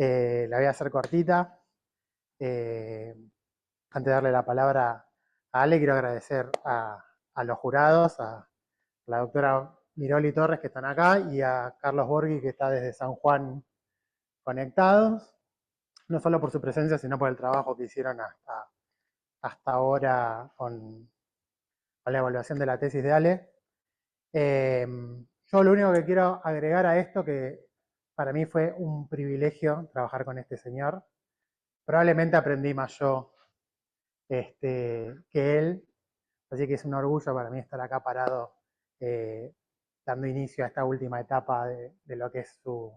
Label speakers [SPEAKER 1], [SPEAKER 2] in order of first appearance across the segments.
[SPEAKER 1] La voy a hacer cortita. Antes de darle la palabra a Ale, quiero agradecer a los jurados, a la doctora Miroli Torres, que están acá, y a Carlos Borghi, que está desde San Juan conectados, no solo por su presencia, sino por el trabajo que hicieron hasta ahora con la evaluación de la tesis de Ale. Yo lo único que quiero agregar a esto, que para mí fue un privilegio trabajar con este señor. Probablemente aprendí más yo que él, así que es un orgullo para mí estar acá parado dando inicio a esta última etapa de lo que es su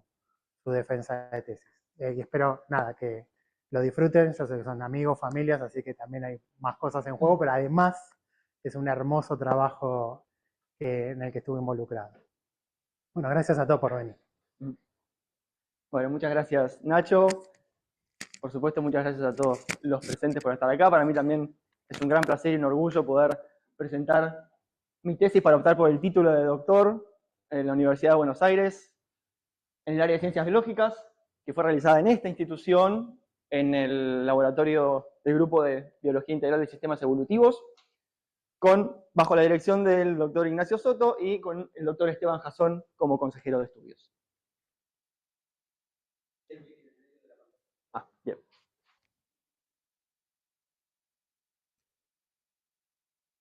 [SPEAKER 1] defensa de tesis. Y espero, nada, que lo disfruten. Yo sé que son amigos, familias, así que también hay más cosas en juego, pero además es un hermoso trabajo en el que estuve involucrado. Bueno, gracias a todos por venir.
[SPEAKER 2] Bueno, muchas gracias, Nacho. Por supuesto, muchas gracias a todos los presentes por estar acá. Para mí también es un gran placer y un orgullo poder presentar mi tesis para optar por el título de doctor en la Universidad de Buenos Aires, en el área de Ciencias Biológicas, que fue realizada en esta institución, en el laboratorio del Grupo de Biología Integral de Sistemas Evolutivos, bajo la dirección del doctor Ignacio Soto y con el doctor Esteban Jasón como consejero de estudios. Bien.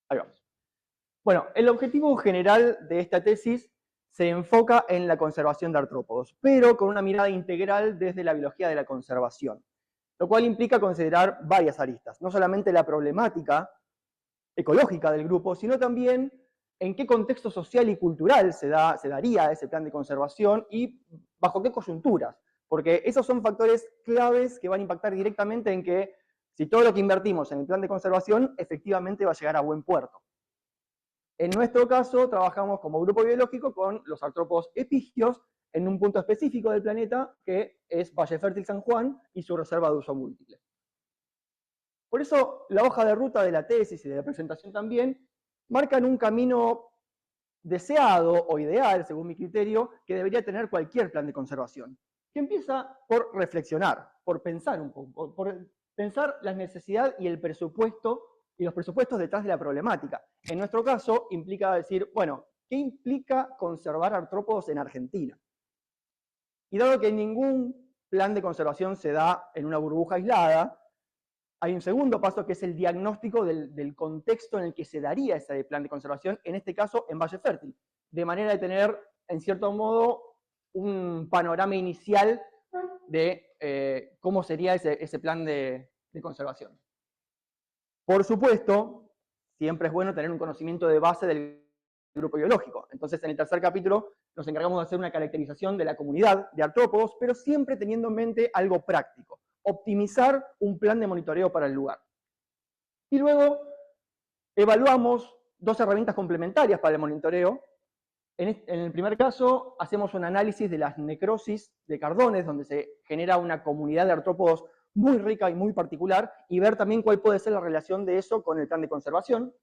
[SPEAKER 2] Ahí vamos. Bueno, el objetivo general de esta tesis se enfoca en la conservación de artrópodos, pero con una mirada integral desde la biología de la conservación, lo cual implica considerar varias aristas, no solamente la problemática ecológica del grupo, sino también en qué contexto social y cultural se daría ese plan de conservación y bajo qué coyunturas, porque esos son factores claves que van a impactar directamente en que si todo lo que invertimos en el plan de conservación efectivamente va a llegar a buen puerto. En nuestro caso, trabajamos como grupo biológico con los artrópodos epigios en un punto específico del planeta, que es Valle Fértil San Juan y su reserva de uso múltiple. Por eso, la hoja de ruta de la tesis y de la presentación también marcan un camino deseado o ideal, según mi criterio, que debería tener cualquier plan de conservación, que empieza por reflexionar, por pensar un poco, por pensar la necesidad y el presupuesto y los presupuestos detrás de la problemática. En nuestro caso, implica decir, bueno, ¿qué implica conservar artrópodos en Argentina? Y dado que ningún plan de conservación se da en una burbuja aislada, hay un segundo paso que es el diagnóstico del contexto en el que se daría ese plan de conservación, en este caso en Valle Fértil, de manera de tener, en cierto modo, un panorama inicial de cómo sería ese plan de conservación. Por supuesto, siempre es bueno tener un conocimiento de base del grupo biológico. Entonces, en el tercer capítulo nos encargamos de hacer una caracterización de la comunidad de artrópodos, pero siempre teniendo en mente algo práctico: optimizar un plan de monitoreo para el lugar. Y luego evaluamos dos herramientas complementarias para el monitoreo. En el primer caso, hacemos un análisis de las necrosis de cardones, donde se genera una comunidad de artrópodos muy rica y muy particular, y ver también cuál puede ser la relación de eso con el plan de conservación.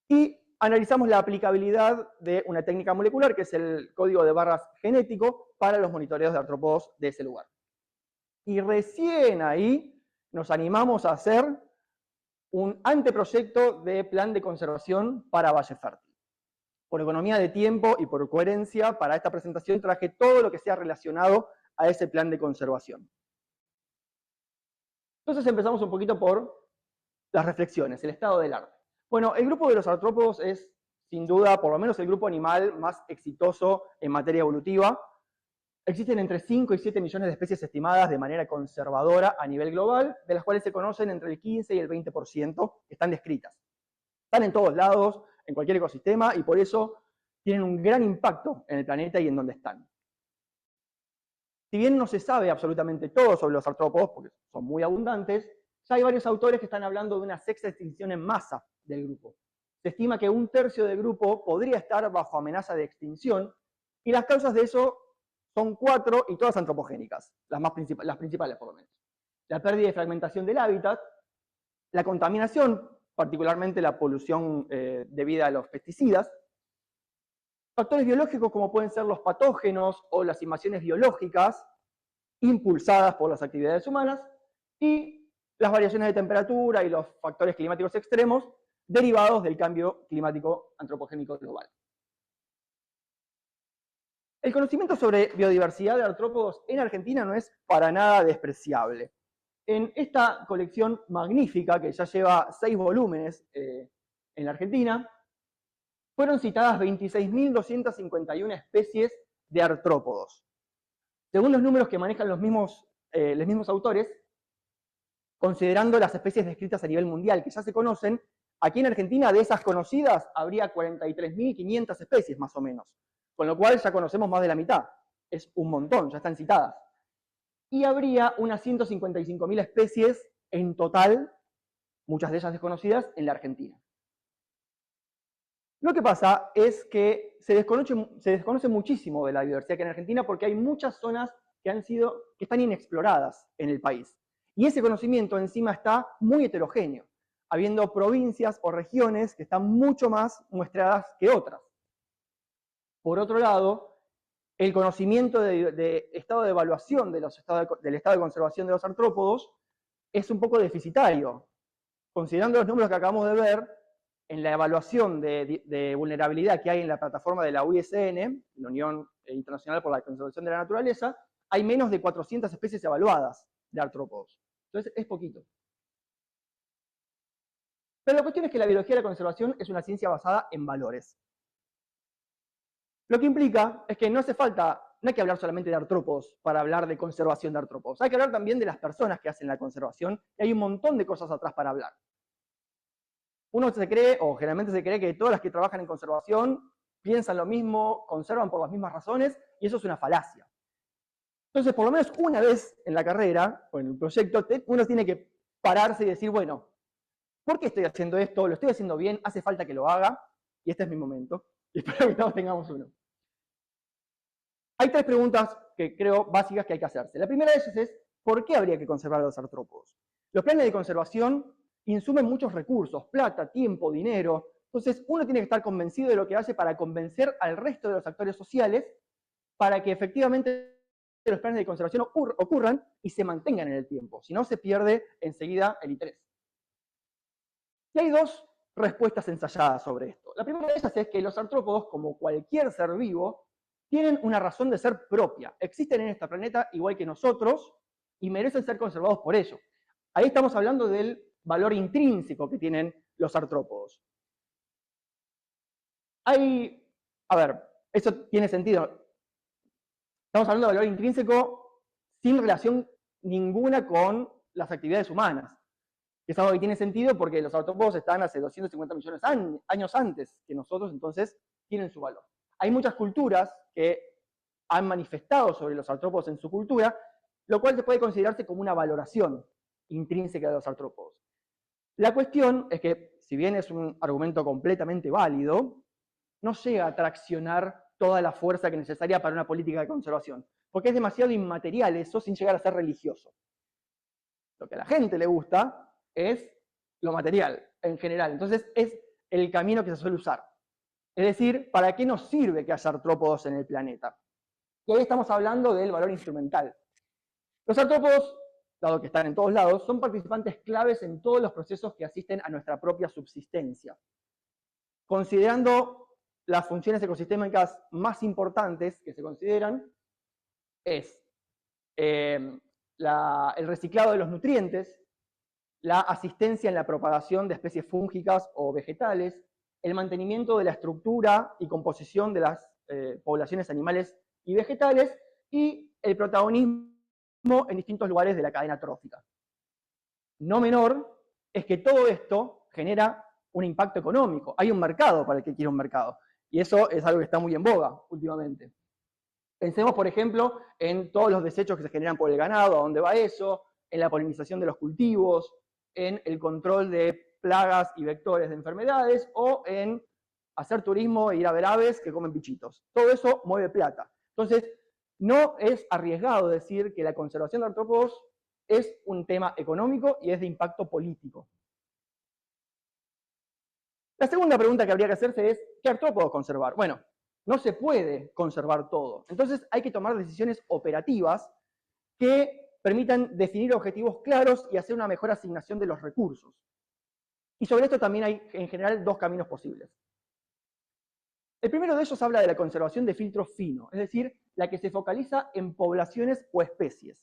[SPEAKER 2] Y analizamos la aplicabilidad de una técnica molecular, que es el código de barras genético, para los monitoreos de artrópodos de ese lugar. Y recién ahí nos animamos a hacer un anteproyecto de plan de conservación para Valle Fértil. Por economía de tiempo y por coherencia, para esta presentación traje todo lo que sea relacionado a ese plan de conservación. Entonces empezamos un poquito por las reflexiones, el estado del arte. Bueno, el grupo de los artrópodos es, sin duda, por lo menos el grupo animal más exitoso en materia evolutiva. Existen entre 5 y 7 millones de especies estimadas de manera conservadora a nivel global, de las cuales se conocen entre el 15 y el 20% que están descritas. Están en todos lados, en cualquier ecosistema, y por eso tienen un gran impacto en el planeta y en donde están. Si bien no se sabe absolutamente todo sobre los artrópodos, porque son muy abundantes, ya hay varios autores que están hablando de una sexta extinción en masa del grupo. Se estima que 1/3 del grupo podría estar bajo amenaza de extinción, y las causas de eso son 4 y todas antropogénicas, las principales por lo menos. La pérdida y fragmentación del hábitat, la contaminación, particularmente la polución debida a los pesticidas, factores biológicos como pueden ser los patógenos o las invasiones biológicas, impulsadas por las actividades humanas, y las variaciones de temperatura y los factores climáticos extremos derivados del cambio climático antropogénico global. El conocimiento sobre biodiversidad de artrópodos en Argentina no es para nada despreciable. En esta colección magnífica, que ya lleva 6 volúmenes en la Argentina, fueron citadas 26.251 especies de artrópodos. Según los números que manejan los mismos autores, considerando las especies descritas a nivel mundial que ya se conocen, aquí en Argentina de esas conocidas habría 43.500 especies más o menos, con lo cual ya conocemos más de la mitad. Es un montón, ya están citadas. Y habría unas 155.000 especies en total, muchas de ellas desconocidas, en la Argentina. Lo que pasa es que se desconoce muchísimo de la biodiversidad que hay en Argentina porque hay muchas zonas que están inexploradas en el país. Y ese conocimiento encima está muy heterogéneo, habiendo provincias o regiones que están mucho más muestradas que otras. Por otro lado, el conocimiento de estado de evaluación del estado de conservación de los artrópodos es un poco deficitario. Considerando los números que acabamos de ver, en la evaluación de vulnerabilidad que hay en la plataforma de la UISN, la Unión Internacional por la Conservación de la Naturaleza, hay menos de 400 especies evaluadas de artrópodos. Entonces, es poquito. Pero la cuestión es que la biología de la conservación es una ciencia basada en valores. Lo que implica es que no hay que hablar solamente de artrópodos para hablar de conservación de artrópodos. Hay que hablar también de las personas que hacen la conservación, y hay un montón de cosas atrás para hablar. Uno se cree, o generalmente se cree, que todas las que trabajan en conservación piensan lo mismo, conservan por las mismas razones, y eso es una falacia. Entonces, por lo menos una vez en la carrera, o en el proyecto, uno tiene que pararse y decir, bueno, ¿por qué estoy haciendo esto? ¿Lo estoy haciendo bien? ¿Hace falta que lo haga? Y este es mi momento. Y espero que todos tengamos uno. Hay 3 preguntas que creo básicas que hay que hacerse. La primera de ellas es, ¿por qué habría que conservar a los artrópodos? Los planes de conservación insumen muchos recursos, plata, tiempo, dinero. Entonces, uno tiene que estar convencido de lo que hace para convencer al resto de los actores sociales para que efectivamente los planes de conservación ocurran y se mantengan en el tiempo. Si no, se pierde enseguida el interés. Y hay 2 respuestas ensayadas sobre esto. La primera de ellas es que los artrópodos, como cualquier ser vivo, tienen una razón de ser propia. Existen en este planeta igual que nosotros y merecen ser conservados por ello. Ahí estamos hablando del valor intrínseco que tienen los artrópodos. Eso tiene sentido. Estamos hablando de valor intrínseco sin relación ninguna con las actividades humanas. Es algo que tiene sentido porque los artrópodos están hace 250 millones de años antes que nosotros, entonces tienen su valor. Hay muchas culturas que han manifestado sobre los artrópodos en su cultura, lo cual se puede considerarse como una valoración intrínseca de los artrópodos. La cuestión es que, si bien es un argumento completamente válido, no llega a traccionar toda la fuerza que es necesaria para una política de conservación, porque es demasiado inmaterial eso sin llegar a ser religioso. Lo que a la gente le gusta es lo material, en general. Entonces, es el camino que se suele usar. Es decir, ¿para qué nos sirve que haya artrópodos en el planeta? Y ahí estamos hablando del valor instrumental. Los artrópodos, dado que están en todos lados, son participantes claves en todos los procesos que asisten a nuestra propia subsistencia. Considerando las funciones ecosistémicas más importantes que se consideran, es el reciclado de los nutrientes, la asistencia en la propagación de especies fúngicas o vegetales, el mantenimiento de la estructura y composición de las poblaciones animales y vegetales, y el protagonismo en distintos lugares de la cadena trófica. No menor es que todo esto genera un impacto económico. Hay un mercado para el que quiere un mercado. Y eso es algo que está muy en boga últimamente. Pensemos, por ejemplo, en todos los desechos que se generan por el ganado, a dónde va eso, en la polinización de los cultivos, en el control de plagas y vectores de enfermedades, o en hacer turismo e ir a ver aves que comen bichitos. Todo eso mueve plata. Entonces, no es arriesgado decir que la conservación de artrópodos es un tema económico y es de impacto político. La segunda pregunta que habría que hacerse es, ¿qué artrópodos conservar? Bueno, no se puede conservar todo. Entonces hay que tomar decisiones operativas que permitan definir objetivos claros y hacer una mejor asignación de los recursos. Y sobre esto también hay, en general, dos caminos posibles. El primero de ellos habla de la conservación de filtro fino, es decir, la que se focaliza en poblaciones o especies.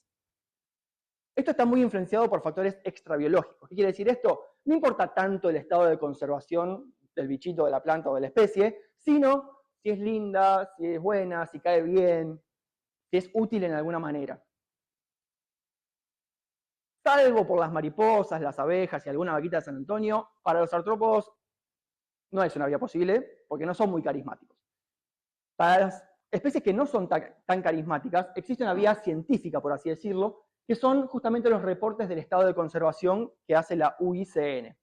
[SPEAKER 2] Esto está muy influenciado por factores extrabiológicos. ¿Qué quiere decir esto? No importa tanto el estado de conservación del bichito, de la planta o de la especie, sino si es linda, si es buena, si cae bien, si es útil en alguna manera. Salvo por las mariposas, las abejas y alguna vaquita de San Antonio, para los artrópodos no es una vía posible, porque no son muy carismáticos. Para las especies que no son tan carismáticas, existe una vía científica, por así decirlo, que son justamente los reportes del estado de conservación que hace la UICN.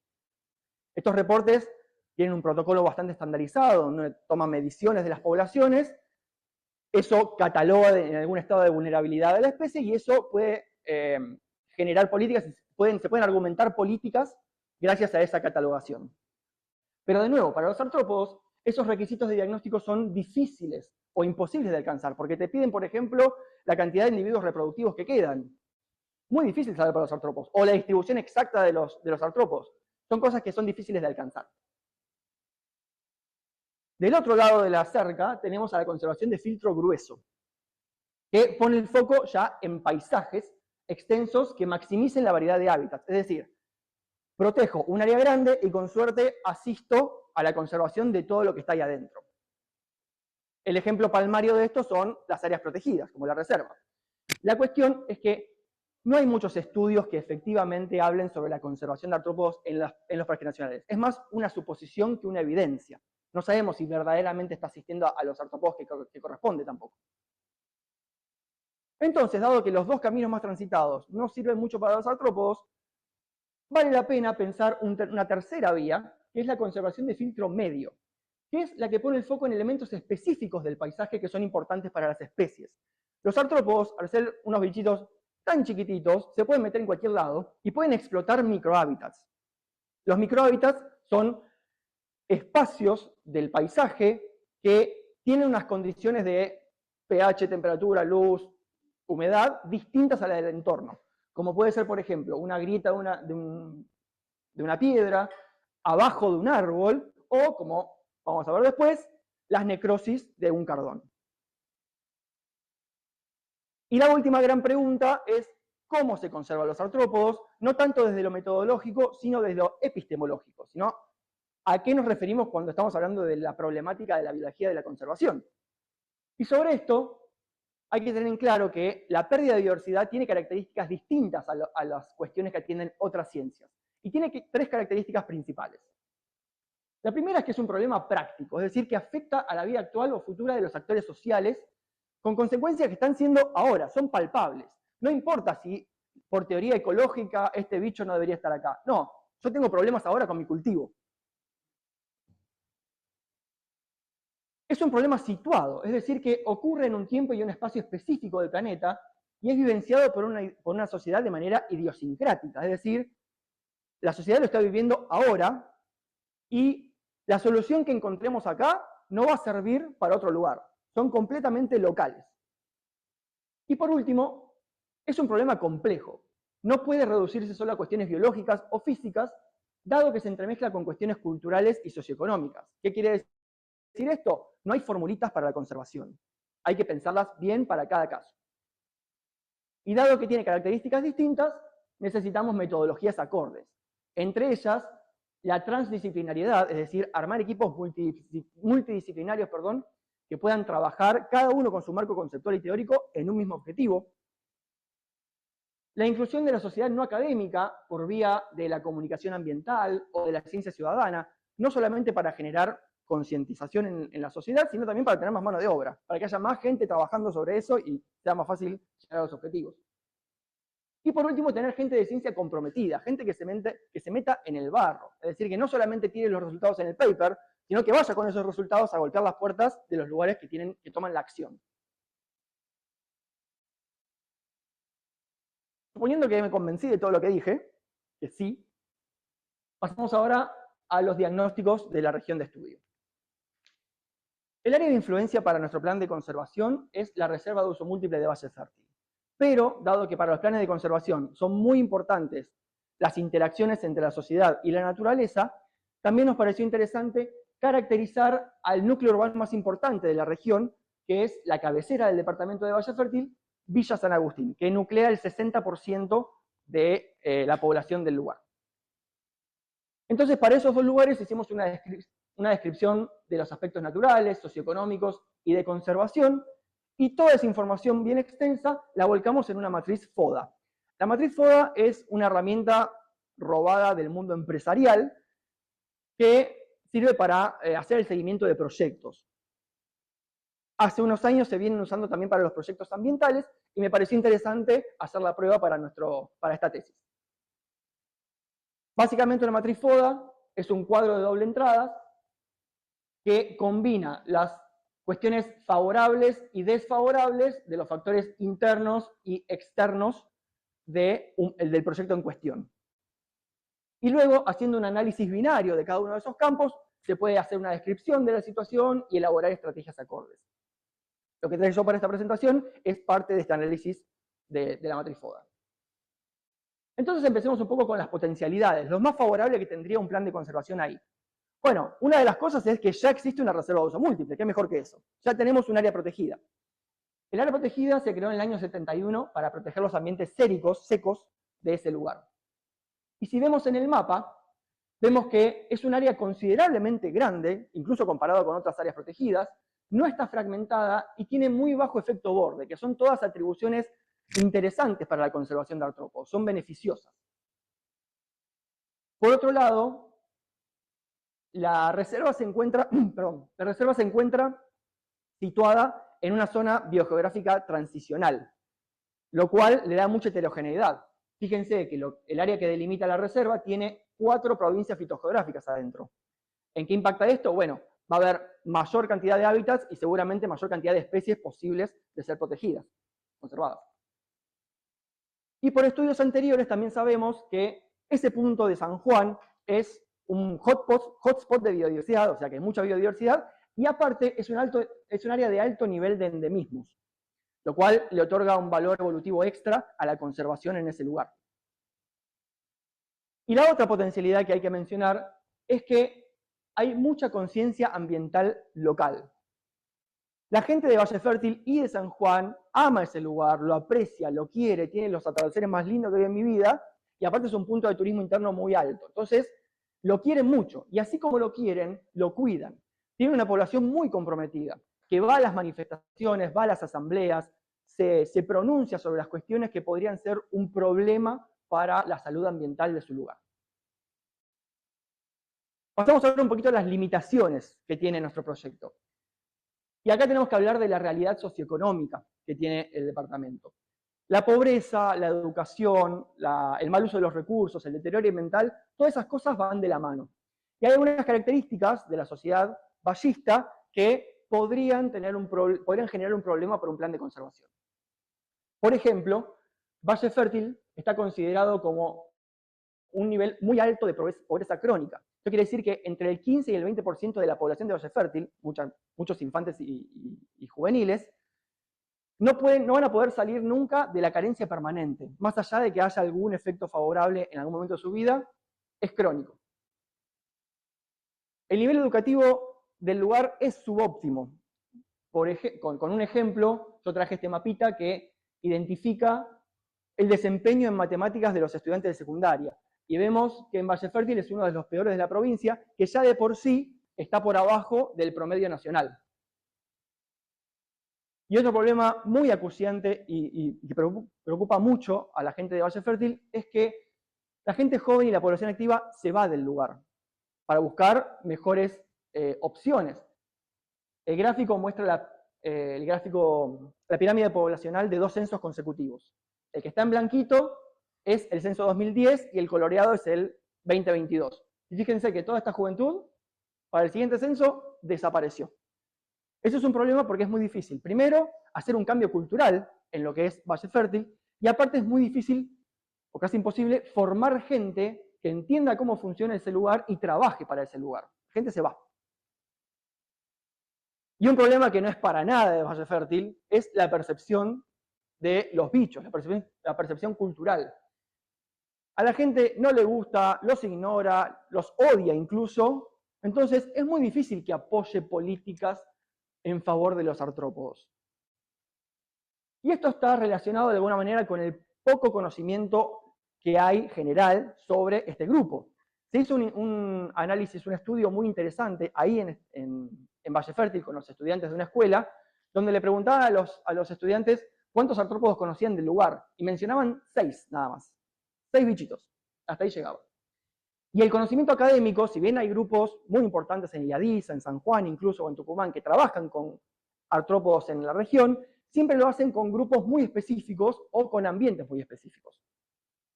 [SPEAKER 2] Estos reportes tienen un protocolo bastante estandarizado, donde toman mediciones de las poblaciones, eso cataloga en algún estado de vulnerabilidad de la especie y eso puede generar políticas, se pueden argumentar políticas gracias a esa catalogación. Pero de nuevo, para los artrópodos, esos requisitos de diagnóstico son difíciles o imposibles de alcanzar, porque te piden, por ejemplo, la cantidad de individuos reproductivos que quedan. Muy difícil saber para los artrópodos, o la distribución exacta de los artrópodos. Son cosas que son difíciles de alcanzar. Del otro lado de la cerca tenemos a la conservación de filtro grueso, que pone el foco ya en paisajes extensos que maximicen la variedad de hábitats. Es decir, protejo un área grande y con suerte asisto a la conservación de todo lo que está ahí adentro. El ejemplo palmario de esto son las áreas protegidas, como la reserva. La cuestión es que no hay muchos estudios que efectivamente hablen sobre la conservación de artrópodos en los parques nacionales. Es más una suposición que una evidencia. No sabemos si verdaderamente está asistiendo a los artrópodos que corresponde tampoco. Entonces, dado que los dos caminos más transitados no sirven mucho para los artrópodos, vale la pena pensar una tercera vía, que es la conservación de filtro medio, que es la que pone el foco en elementos específicos del paisaje que son importantes para las especies. Los artrópodos, al ser unos bichitos tan chiquititos, se pueden meter en cualquier lado y pueden explotar microhábitats. Los microhábitats son espacios del paisaje que tienen unas condiciones de pH, temperatura, luz, humedad distintas a la del entorno. Como puede ser, por ejemplo, una grieta de una piedra, abajo de un árbol, o, como vamos a ver después, las necrosis de un cardón. Y la última gran pregunta es cómo se conservan los artrópodos, no tanto desde lo metodológico, sino desde lo epistemológico, sino a qué nos referimos cuando estamos hablando de la problemática de la biología de la conservación. Y sobre esto hay que tener en claro que la pérdida de biodiversidad tiene características distintas a las cuestiones que atienden otras ciencias. Y tiene tres características principales. La primera es que es un problema práctico, es decir, que afecta a la vida actual o futura de los actores sociales, con consecuencias que están siendo ahora, son palpables. No importa si por teoría ecológica este bicho no debería estar acá. No, yo tengo problemas ahora con mi cultivo. Es un problema situado, es decir, que ocurre en un tiempo y un espacio específico del planeta y es vivenciado por una sociedad de manera idiosincrática, es decir, la sociedad lo está viviendo ahora y la solución que encontremos acá no va a servir para otro lugar, son completamente locales. Y por último, es un problema complejo, no puede reducirse solo a cuestiones biológicas o físicas, dado que se entremezcla con cuestiones culturales y socioeconómicas. ¿Qué quiere decir esto? No hay formulitas para la conservación. Hay que pensarlas bien para cada caso. Y dado que tiene características distintas, necesitamos metodologías acordes. Entre ellas, la transdisciplinariedad, es decir, armar equipos multidisciplinarios, que puedan trabajar cada uno con su marco conceptual y teórico en un mismo objetivo. La inclusión de la sociedad no académica por vía de la comunicación ambiental o de la ciencia ciudadana, no solamente para generar concientización en la sociedad, sino también para tener más mano de obra, para que haya más gente trabajando sobre eso y sea más fácil llegar a los objetivos. Y por último, tener gente de ciencia comprometida, gente que se meta en el barro, es decir, que no solamente tire los resultados en el paper, sino que vaya con esos resultados a golpear las puertas de los lugares que toman la acción. Suponiendo que me convencí de todo lo que dije, que sí, pasamos ahora a los diagnósticos de la región de estudio. El área de influencia para nuestro plan de conservación es la Reserva de Uso Múltiple de Valle Fértil. pero dado que para los planes de conservación son muy importantes las interacciones entre la sociedad y la naturaleza, también nos pareció interesante caracterizar al núcleo urbano más importante de la región, que es la cabecera del departamento de Valle Fértil, Villa San Agustín, que nuclea el 60% de la población del lugar. Entonces, para esos dos lugares hicimos una descripción de los aspectos naturales, socioeconómicos y de conservación, y toda esa información bien extensa la volcamos en una matriz FODA. La matriz FODA es una herramienta robada del mundo empresarial que sirve para hacer el seguimiento de proyectos. Hace unos años se vienen usando también para los proyectos ambientales y me pareció interesante hacer la prueba para esta tesis. Básicamente una matriz FODA es un cuadro de doble entradas que combina las cuestiones favorables y desfavorables de los factores internos y externos del proyecto en cuestión. Y luego, haciendo un análisis binario de cada uno de esos campos, se puede hacer una descripción de la situación y elaborar estrategias acordes. Lo que traigo yo para esta presentación es parte de este análisis de la matriz FODA. Entonces empecemos un poco con las potencialidades, lo más favorable que tendría un plan de conservación ahí. Bueno, una de las cosas es que ya existe una reserva de uso múltiple, ¿qué mejor que eso? Ya tenemos un área protegida. El área protegida se creó en el año 71 para proteger los ambientes secos de ese lugar. Y si vemos en el mapa, vemos que es un área considerablemente grande, incluso comparado con otras áreas protegidas, no está fragmentada y tiene muy bajo efecto borde, que son todas atribuciones interesantes para la conservación de artrópodos, son beneficiosas. Por otro lado, la reserva se encuentra situada en una zona biogeográfica transicional, lo cual le da mucha heterogeneidad. Fíjense que el área que delimita la reserva tiene 4 provincias fitogeográficas adentro. ¿En qué impacta esto? Bueno, va a haber mayor cantidad de hábitats y seguramente mayor cantidad de especies posibles de ser protegidas, conservadas. Y por estudios anteriores también sabemos que ese punto de San Juan es un hotspot de biodiversidad, o sea que hay mucha biodiversidad, y aparte es un área de alto nivel de endemismos, lo cual le otorga un valor evolutivo extra a la conservación en ese lugar. Y la otra potencialidad que hay que mencionar es que hay mucha conciencia ambiental local. La gente de Valle Fértil y de San Juan ama ese lugar, lo aprecia, lo quiere, tiene los atardeceres más lindos que vi en mi vida, y aparte es un punto de turismo interno muy alto. Entonces, lo quieren mucho, y así como lo quieren, lo cuidan. Tiene una población muy comprometida, que va a las manifestaciones, va a las asambleas, se pronuncia sobre las cuestiones que podrían ser un problema para la salud ambiental de su lugar. Pasamos a ver un poquito las limitaciones que tiene nuestro proyecto. Y acá tenemos que hablar de la realidad socioeconómica que tiene el departamento. La pobreza, la educación, el mal uso de los recursos, el deterioro ambiental, todas esas cosas van de la mano. Y hay algunas características de la sociedad vallista que podrían generar un problema para un plan de conservación. Por ejemplo, Valle Fértil está considerado como un nivel muy alto de pobreza crónica. Esto quiere decir que entre el 15 y el 20% de la población de Valle Fértil, muchos infantes y juveniles, no van a poder salir nunca de la carencia permanente. Más allá de que haya algún efecto favorable en algún momento de su vida, es crónico. El nivel educativo del lugar es subóptimo. Con un ejemplo, yo traje este mapita que identifica el desempeño en matemáticas de los estudiantes de secundaria. Y vemos que en Valle Fértil es uno de los peores de la provincia, que ya de por sí está por abajo del promedio nacional. Y otro problema muy acuciante y que preocupa mucho a la gente de Valle Fértil es que la gente joven y la población activa se va del lugar para buscar mejores opciones. El gráfico muestra la pirámide poblacional de 2 censos consecutivos. El que está en blanquito es el censo 2010 y el coloreado es el 2022. Y fíjense que toda esta juventud, para el siguiente censo, desapareció. Eso es un problema porque es muy difícil. Primero, hacer un cambio cultural en lo que es Valle Fértil, y aparte es muy difícil, o casi imposible, formar gente que entienda cómo funciona ese lugar y trabaje para ese lugar. La gente se va. Y un problema que no es para nada de Valle Fértil es la percepción de los bichos, la percepción cultural. A la gente no le gusta, los ignora, los odia incluso, entonces es muy difícil que apoye políticas en favor de los artrópodos. Y esto está relacionado de alguna manera con el poco conocimiento que hay general sobre este grupo. Se hizo un análisis, un estudio muy interesante ahí en Valle Fértil con los estudiantes de una escuela, donde le preguntaban a los estudiantes cuántos artrópodos conocían del lugar, y mencionaban 6 nada más. 6 bichitos, hasta ahí llegaba. Y el conocimiento académico, si bien hay grupos muy importantes en Iadiza, en San Juan, incluso o en Tucumán, que trabajan con artrópodos en la región, siempre lo hacen con grupos muy específicos o con ambientes muy específicos.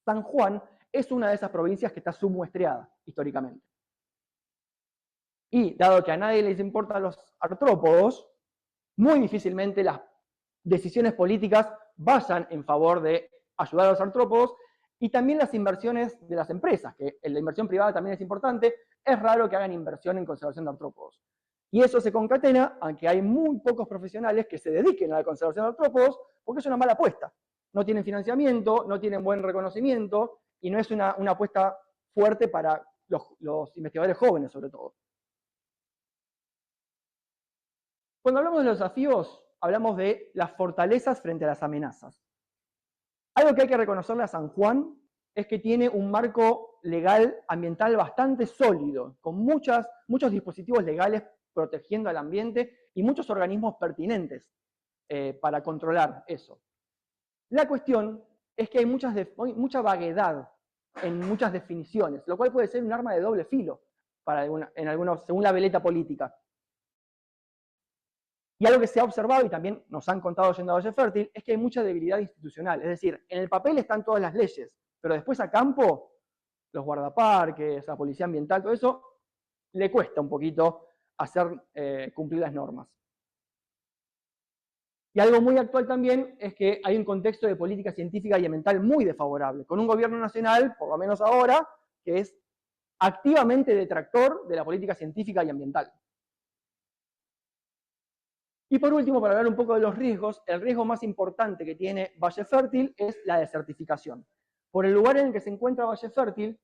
[SPEAKER 2] San Juan es una de esas provincias que está submuestreada históricamente. Y dado que a nadie les importan los artrópodos, muy difícilmente las decisiones políticas vayan en favor de ayudar a los artrópodos, y también las inversiones de las empresas, que la inversión privada también es importante. Es raro que hagan inversión en conservación de artrópodos. Y eso se concatena a que hay muy pocos profesionales que se dediquen a la conservación de artrópodos, porque es una mala apuesta. No tienen financiamiento, no tienen buen reconocimiento, y no es una apuesta fuerte para los investigadores jóvenes, sobre todo. Cuando hablamos de los desafíos, hablamos de las fortalezas frente a las amenazas. Algo que hay que reconocerle a San Juan es que tiene un marco legal ambiental bastante sólido, con muchos dispositivos legales protegiendo al ambiente y muchos organismos pertinentes para controlar eso. La cuestión es que hay mucha vaguedad en muchas definiciones, lo cual puede ser un arma de doble filo según la veleta política. Y algo que se ha observado, y también nos han contado yendo a Valle Fértil, es que hay mucha debilidad institucional. Es decir, en el papel están todas las leyes, pero después a campo, los guardaparques, la policía ambiental, todo eso, le cuesta un poquito hacer cumplir las normas. Y algo muy actual también es que hay un contexto de política científica y ambiental muy desfavorable, con un gobierno nacional, por lo menos ahora, que es activamente detractor de la política científica y ambiental. Y por último, para hablar un poco de los riesgos, el riesgo más importante que tiene Valle Fértil es la desertificación. Por el lugar en el que se encuentra Valle Fértil,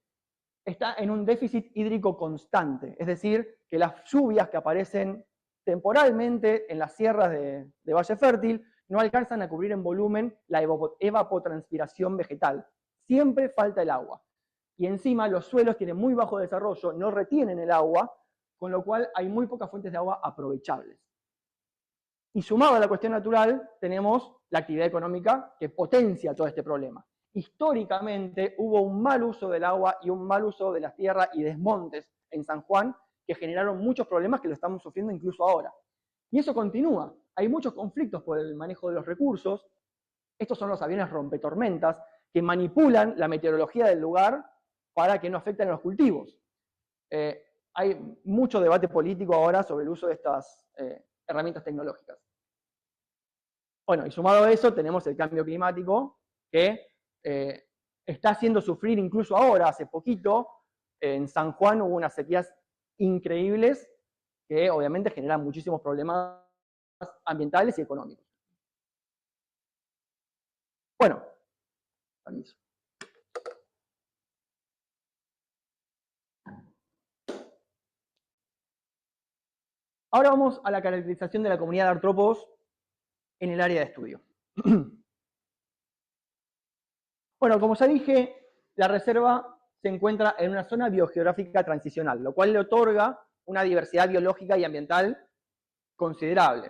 [SPEAKER 2] está en un déficit hídrico constante, es decir, que las lluvias que aparecen temporalmente en las sierras de Valle Fértil no alcanzan a cubrir en volumen la evapotranspiración vegetal. Siempre falta el agua. Y encima los suelos tienen muy bajo desarrollo, no retienen el agua, con lo cual hay muy pocas fuentes de agua aprovechables. Y sumado a la cuestión natural, tenemos la actividad económica que potencia todo este problema. Históricamente hubo un mal uso del agua y un mal uso de las tierras y desmontes en San Juan que generaron muchos problemas que lo estamos sufriendo incluso ahora. Y eso continúa. Hay muchos conflictos por el manejo de los recursos. Estos son los aviones rompetormentas que manipulan la meteorología del lugar para que no afecten a los cultivos. Hay mucho debate político ahora sobre el uso de estas herramientas tecnológicas. Bueno, y sumado a eso tenemos el cambio climático que está haciendo sufrir incluso ahora, hace poquito, en San Juan hubo unas sequías increíbles que obviamente generan muchísimos problemas ambientales y económicos. Bueno, permiso. Ahora vamos a la caracterización de la comunidad de artrópodos en el área de estudio. Bueno, como ya dije, la reserva se encuentra en una zona biogeográfica transicional, lo cual le otorga una diversidad biológica y ambiental considerable.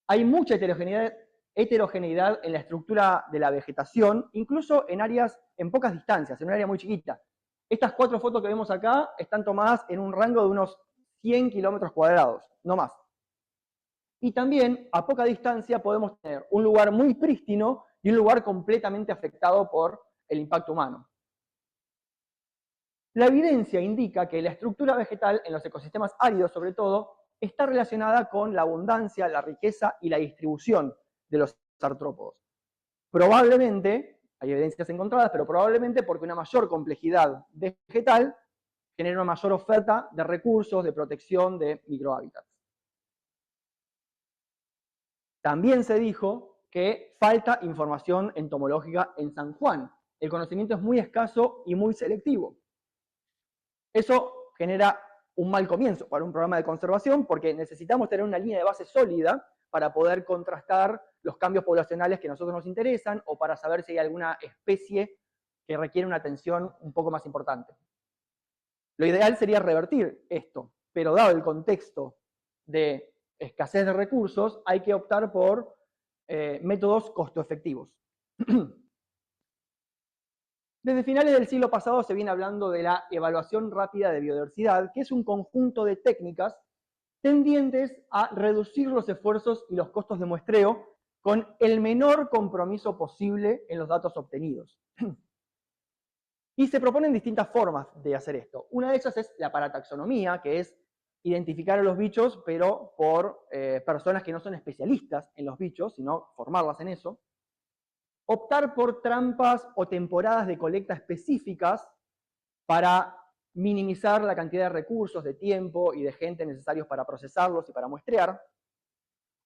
[SPEAKER 2] Hay mucha heterogeneidad en la estructura de la vegetación, incluso en pocas distancias, en un área muy chiquita. Estas 4 fotos que vemos acá están tomadas en un rango de unos 100 kilómetros cuadrados, no más. Y también, a poca distancia, podemos tener un lugar muy prístino y un lugar completamente afectado por el impacto humano. La evidencia indica que la estructura vegetal en los ecosistemas áridos, sobre todo, está relacionada con la abundancia, la riqueza y la distribución de los artrópodos. Probablemente, hay evidencias encontradas, pero probablemente porque una mayor complejidad vegetal genera una mayor oferta de recursos, de protección de microhábitats. También se dijo que falta información entomológica en San Juan. El conocimiento es muy escaso y muy selectivo. Eso genera un mal comienzo para un programa de conservación porque necesitamos tener una línea de base sólida para poder contrastar los cambios poblacionales que a nosotros nos interesan o para saber si hay alguna especie que requiere una atención un poco más importante. Lo ideal sería revertir esto, pero dado el contexto de escasez de recursos, hay que optar por métodos costo efectivos. Desde finales del siglo pasado se viene hablando de la evaluación rápida de biodiversidad, que es un conjunto de técnicas tendientes a reducir los esfuerzos y los costos de muestreo con el menor compromiso posible en los datos obtenidos. Y se proponen distintas formas de hacer esto. Una de ellas es la parataxonomía, que es identificar a los bichos, pero por personas que no son especialistas en los bichos, sino formarlas en eso. Optar por trampas o temporadas de colecta específicas para minimizar la cantidad de recursos, de tiempo y de gente necesarios para procesarlos y para muestrear.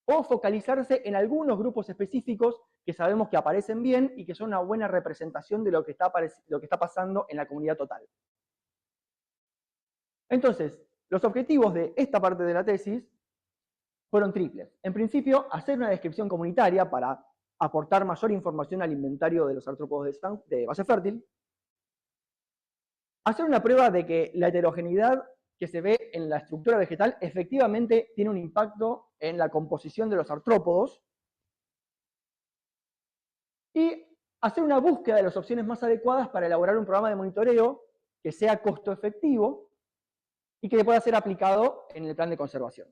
[SPEAKER 2] O focalizarse en algunos grupos específicos que sabemos que aparecen bien y que son una buena representación de lo que está pasando en la comunidad total. Entonces, los objetivos de esta parte de la tesis fueron triples. En principio, hacer una descripción comunitaria para aportar mayor información al inventario de los artrópodos de base fértil. Hacer una prueba de que la heterogeneidad que se ve en la estructura vegetal efectivamente tiene un impacto en la composición de los artrópodos. Y hacer una búsqueda de las opciones más adecuadas para elaborar un programa de monitoreo que sea costo efectivo y que pueda ser aplicado en el plan de conservación.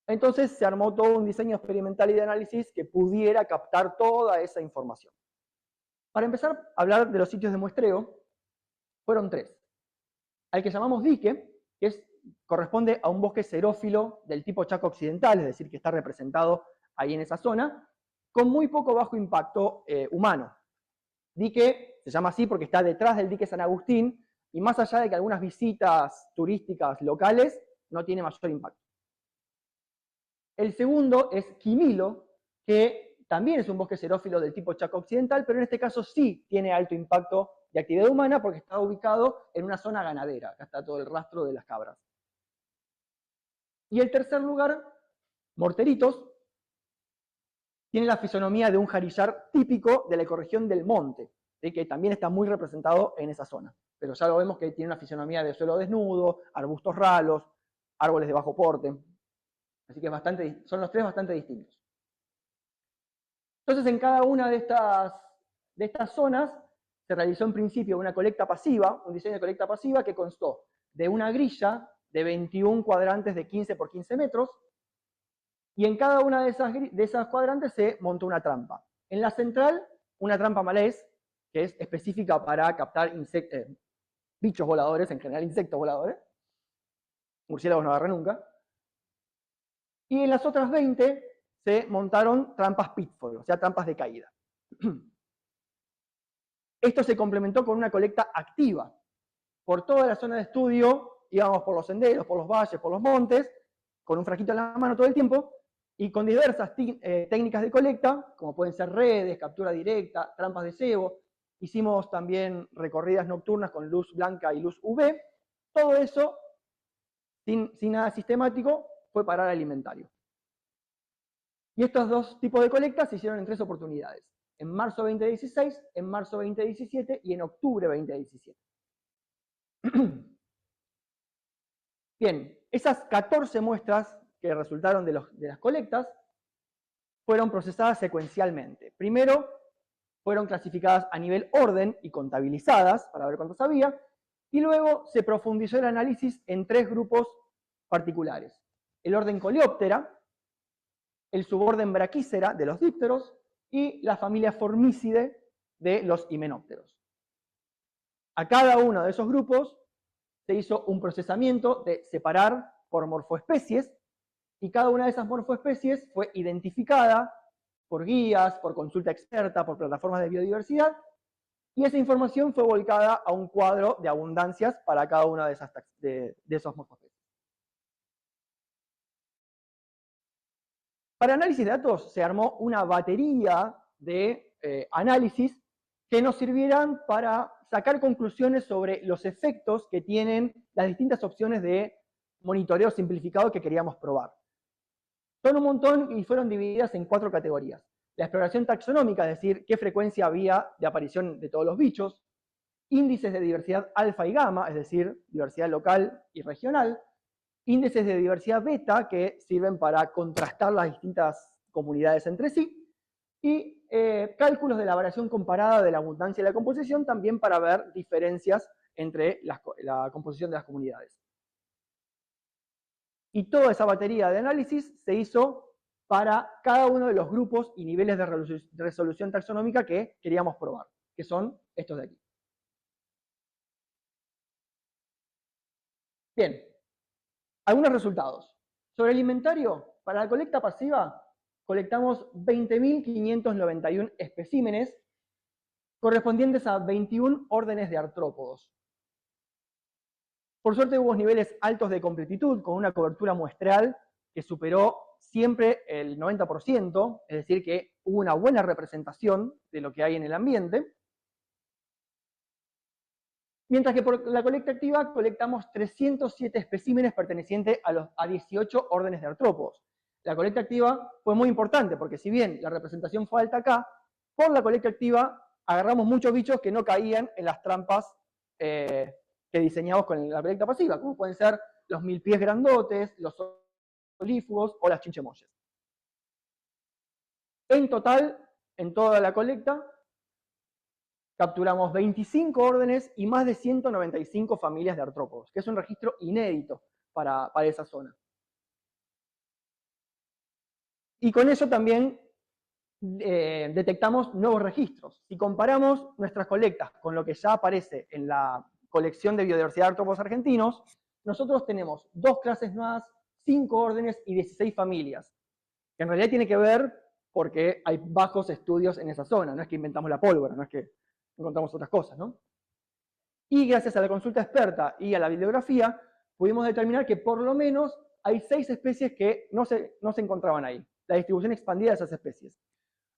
[SPEAKER 2] Entonces se armó todo un diseño experimental y de análisis que pudiera captar toda esa información. Para empezar a hablar de los sitios de muestreo, fueron 3. Al que llamamos dique, que corresponde a un bosque xerófilo del tipo Chaco Occidental, es decir, que está representado ahí en esa zona, con muy poco bajo impacto humano. Dique se llama así porque está detrás del dique San Agustín, y más allá de que algunas visitas turísticas locales, no tiene mayor impacto. El segundo es Quimilo, que también es un bosque xerófilo del tipo Chaco Occidental, pero en este caso sí tiene alto impacto de actividad humana porque está ubicado en una zona ganadera. Acá está todo el rastro de las cabras. Y el tercer lugar, Morteritos, tiene la fisonomía de un jarillar típico de la ecorregión del monte, que también está muy representado en esa zona. Pero ya lo vemos que tiene una fisonomía de suelo desnudo, arbustos ralos, árboles de bajo porte. Así que son los 3 bastante distintos. Entonces, en cada una de estas zonas se realizó en principio una colecta pasiva, un diseño de colecta pasiva que constó de una grilla de 21 cuadrantes de 15 por 15 metros, y en cada una de esas cuadrantes se montó una trampa. En la central, una trampa malés, que es específica para captar bichos voladores, en general insectos voladores. Murciélagos no agarré nunca. Y en las otras 20 se montaron trampas pitfall, o sea, trampas de caída. Esto se complementó con una colecta activa. Por toda la zona de estudio íbamos por los senderos, por los valles, por los montes, con un frasquito en la mano todo el tiempo, y con diversas técnicas de colecta, como pueden ser redes, captura directa, trampas de cebo. Hicimos también recorridas nocturnas con luz blanca y luz UV. Todo eso, sin nada sistemático, fue parar al inventario. Y estos 2 tipos de colectas se hicieron en 3 oportunidades. En marzo 2016, en marzo 2017 y en octubre 2017. Bien, esas 14 muestras que resultaron de las colectas fueron procesadas secuencialmente. Primero, fueron clasificadas a nivel orden y contabilizadas para ver cuántas había, y luego se profundizó el análisis en 3 grupos particulares. El orden Coleóptera, el suborden Brachysera de los dípteros y la familia Formicidae de los himenópteros. A cada uno de esos grupos se hizo un procesamiento de separar por morfoespecies, y cada una de esas morfoespecies fue identificada por guías, por consulta experta, por plataformas de biodiversidad, y esa información fue volcada a un cuadro de abundancias para cada una de esos morfoespecies. Para análisis de datos se armó una batería de análisis que nos sirvieran para sacar conclusiones sobre los efectos que tienen las distintas opciones de monitoreo simplificado que queríamos probar. Son un montón y fueron divididas en 4 categorías. La exploración taxonómica, es decir, qué frecuencia había de aparición de todos los bichos. Índices de diversidad alfa y gamma, es decir, diversidad local y regional. Índices de diversidad beta, que sirven para contrastar las distintas comunidades entre sí. Y cálculos de la variación comparada de la abundancia y la composición, también para ver diferencias entre la composición de las comunidades. Y toda esa batería de análisis se hizo para cada uno de los grupos y niveles de resolución taxonómica que queríamos probar, que son estos de aquí. Bien, algunos resultados. Sobre el inventario, para la colecta pasiva, colectamos 20.591 especímenes correspondientes a 21 órdenes de artrópodos. Por suerte hubo niveles altos de completitud, con una cobertura muestral que superó siempre el 90%, es decir, que hubo una buena representación de lo que hay en el ambiente. Mientras que por la colecta activa colectamos 307 especímenes pertenecientes a 18 órdenes de artrópodos. La colecta activa fue muy importante, porque si bien la representación fue alta acá, por la colecta activa agarramos muchos bichos que no caían en las trampas que diseñamos con la colecta pasiva, como pueden ser los milpies grandotes, los olífugos o las chinchemoyes. En total, en toda la colecta, capturamos 25 órdenes y más de 195 familias de artrópodos, que es un registro inédito para esa zona. Y con eso también detectamos nuevos registros. Si comparamos nuestras colectas con lo que ya aparece en la colección de biodiversidad de artrópodos argentinos, nosotros tenemos 2 clases más, 5 órdenes y 16 familias, que en realidad tiene que ver porque hay bajos estudios en esa zona, no es que inventamos la pólvora, no es que encontramos otras cosas, ¿no? Y gracias a la consulta experta y a la bibliografía, pudimos determinar que por lo menos hay 6 especies que no se encontraban ahí, la distribución expandida de esas especies.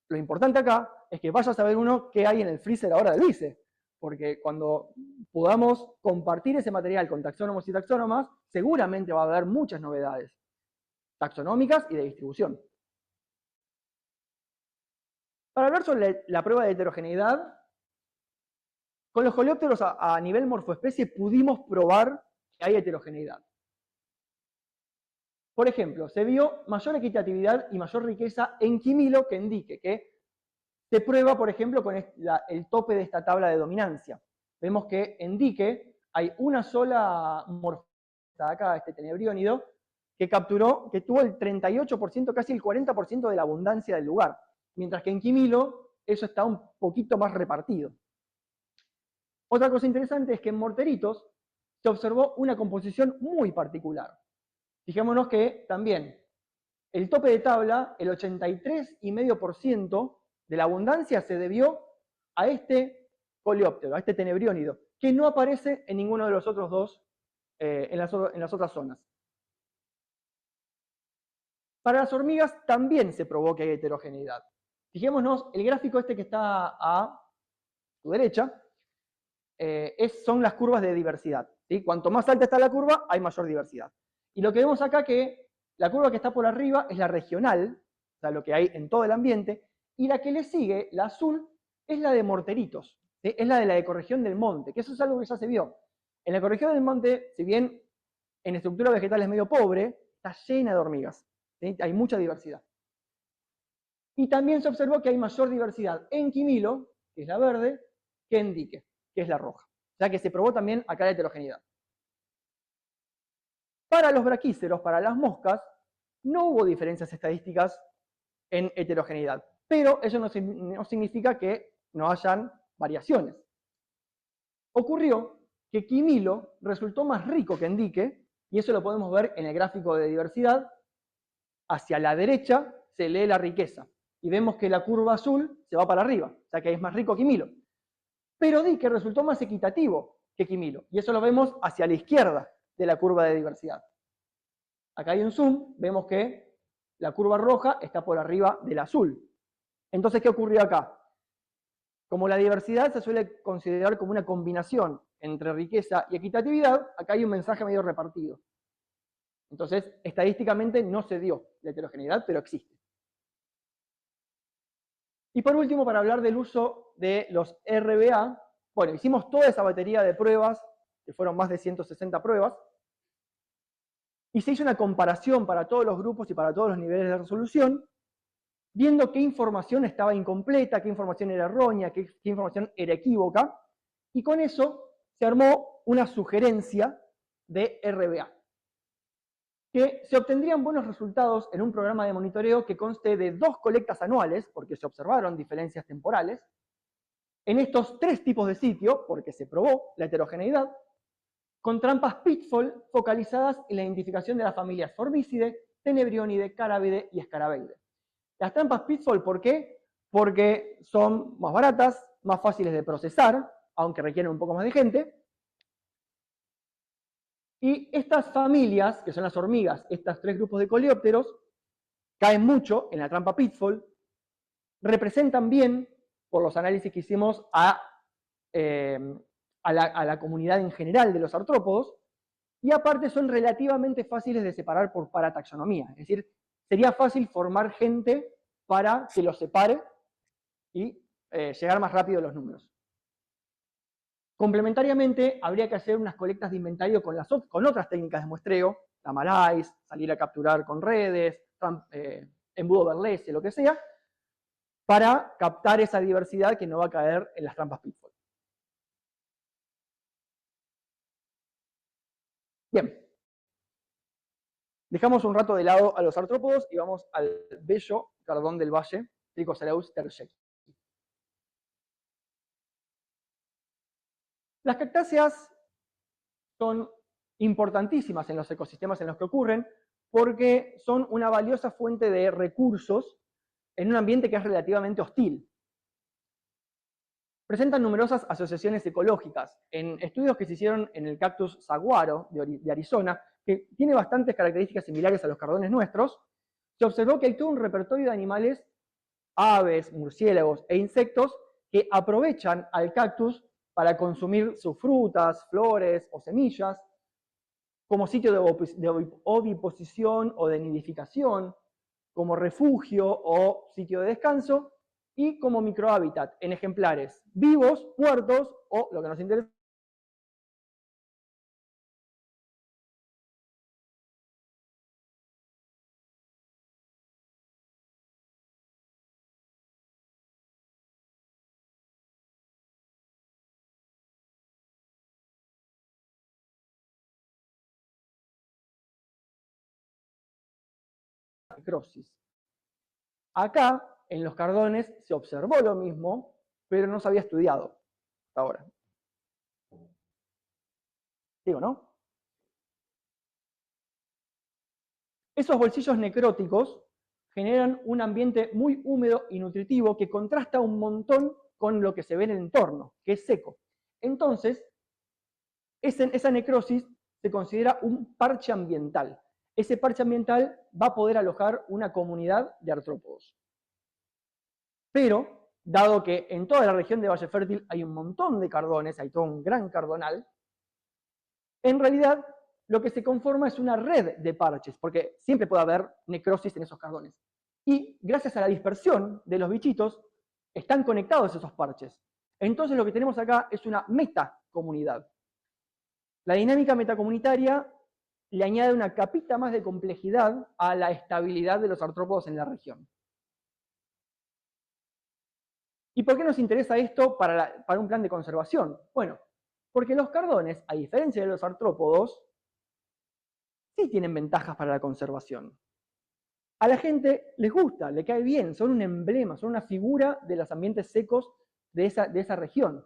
[SPEAKER 2] Lo importante acá es que vaya a saber uno qué hay en el freezer ahora del ICE, porque cuando podamos compartir ese material con taxónomos y taxónomas, seguramente va a haber muchas novedades taxonómicas y de distribución. Para hablar sobre la prueba de heterogeneidad, con los coleópteros a nivel morfoespecie pudimos probar que hay heterogeneidad. Por ejemplo, se vio mayor equitatividad y mayor riqueza en quimilo que en dique, que se prueba, por ejemplo, con el tope de esta tabla de dominancia. Vemos que en dique hay una sola morfoespecie, acá este tenebriónido, que tuvo el 38%, casi el 40% de la abundancia del lugar, mientras que en quimilo eso está un poquito más repartido. Otra cosa interesante es que en morteritos se observó una composición muy particular. Fijémonos que también el tope de tabla, el 83,5% de la abundancia se debió a este coleóptero, a este tenebriónido, que no aparece en ninguno de los otros dos, en las otras zonas. Para las hormigas también se probó que hay heterogeneidad. Fijémonos, el gráfico este que está a tu derecha, son las curvas de diversidad, ¿sí? Cuanto más alta está la curva, hay mayor diversidad. Y lo que vemos acá que la curva que está por arriba es la regional, o sea, lo que hay en todo el ambiente, y la que le sigue, la azul, es la de morteritos, ¿sí? Es la de la ecorregión del monte, que eso es algo que ya se vio. En la ecorregión del monte, si bien en estructura vegetal es medio pobre, está llena de hormigas, ¿sí? Hay mucha diversidad. Y también se observó que hay mayor diversidad en quimilo, que es la verde, que en dique, que es la roja. O sea que se probó también acá la heterogeneidad. Para los braquíceros, para las moscas, no hubo diferencias estadísticas en heterogeneidad, pero eso no significa que no hayan variaciones. Ocurrió que quimilo resultó más rico que en dique, y eso lo podemos ver en el gráfico de diversidad. Hacia la derecha se lee la riqueza, y vemos que la curva azul se va para arriba, o sea que es más rico quimilo. Pero dique resultó más equitativo que quimilo, y eso lo vemos hacia la izquierda de la curva de diversidad. Acá hay un zoom, vemos que La curva roja está por arriba del azul. Entonces, ¿qué ocurrió acá? Como la diversidad se suele considerar como una combinación entre riqueza y equitatividad, acá hay un mensaje medio repartido. Entonces, estadísticamente no se dio la heterogeneidad, pero existe. Y por último, para hablar del uso de los RBA, bueno, hicimos toda esa batería de pruebas, que fueron más de 160 pruebas, y se hizo una comparación para todos los grupos y para todos los niveles de resolución, viendo qué información estaba incompleta, qué información era errónea, qué información era equívoca, y con eso se armó una sugerencia de RBA, que se obtendrían buenos resultados en un programa de monitoreo que conste de 2 colectas anuales, porque se observaron diferencias temporales, en estos 3 tipos de sitio, porque se probó la heterogeneidad, con trampas pitfall focalizadas en la identificación de las familias Formicidae, Tenebrionidae, Carabidae y Scarabaeidae. Las trampas pitfall, ¿por qué? Porque son más baratas, más fáciles de procesar, aunque requieren un poco más de gente. Y estas familias, que son las hormigas, estos 3 grupos de coleópteros, caen mucho en la trampa pitfall, representan bien, por los análisis que hicimos, a la comunidad en general de los artrópodos, y aparte son relativamente fáciles de separar por parataxonomía. Es decir, sería fácil formar gente para que los separe y llegar más rápido a los números. Complementariamente, habría que hacer unas colectas de inventario con otras técnicas de muestreo, la malais, salir a capturar con redes, embudo Berlese, lo que sea, para captar esa diversidad que no va a caer en las trampas pitfall. Bien. Dejamos un rato de lado a los artrópodos y vamos al bello cardón del valle, Trichocereus tersheki. Las cactáceas son importantísimas en los ecosistemas en los que ocurren porque son una valiosa fuente de recursos en un ambiente que es relativamente hostil. Presentan numerosas asociaciones ecológicas. En estudios que se hicieron en el cactus saguaro de Arizona, que tiene bastantes características similares a los cardones nuestros, se observó que hay todo un repertorio de animales, aves, murciélagos e insectos que aprovechan al cactus para consumir sus frutas, flores o semillas, como sitio de oviposición o de nidificación, como refugio o sitio de descanso, y como microhábitat en ejemplares vivos, muertos o, lo que nos interesa, necrosis. Acá, en los cardones, se observó lo mismo, pero no se había estudiado hasta ahora. Digo, ¿no? Esos bolsillos necróticos generan un ambiente muy húmedo y nutritivo que contrasta un montón con lo que se ve en el entorno, que es seco. Entonces, esa necrosis se considera un parche ambiental. Ese parche ambiental va a poder alojar una comunidad de artrópodos. Pero, dado que en toda la región de Valle Fértil hay un montón de cardones, hay todo un gran cardonal, en realidad lo que se conforma es una red de parches, porque siempre puede haber necrosis en esos cardones. Y gracias a la dispersión de los bichitos, están conectados esos parches. Entonces lo que tenemos acá es una metacomunidad. La dinámica metacomunitaria le añade una capita más de complejidad a la estabilidad de los artrópodos en la región. ¿Y por qué nos interesa esto para un plan de conservación? Bueno, porque los cardones, a diferencia de los artrópodos, sí tienen ventajas para la conservación. A la gente les gusta, le cae bien, son un emblema, son una figura de los ambientes secos de esa región.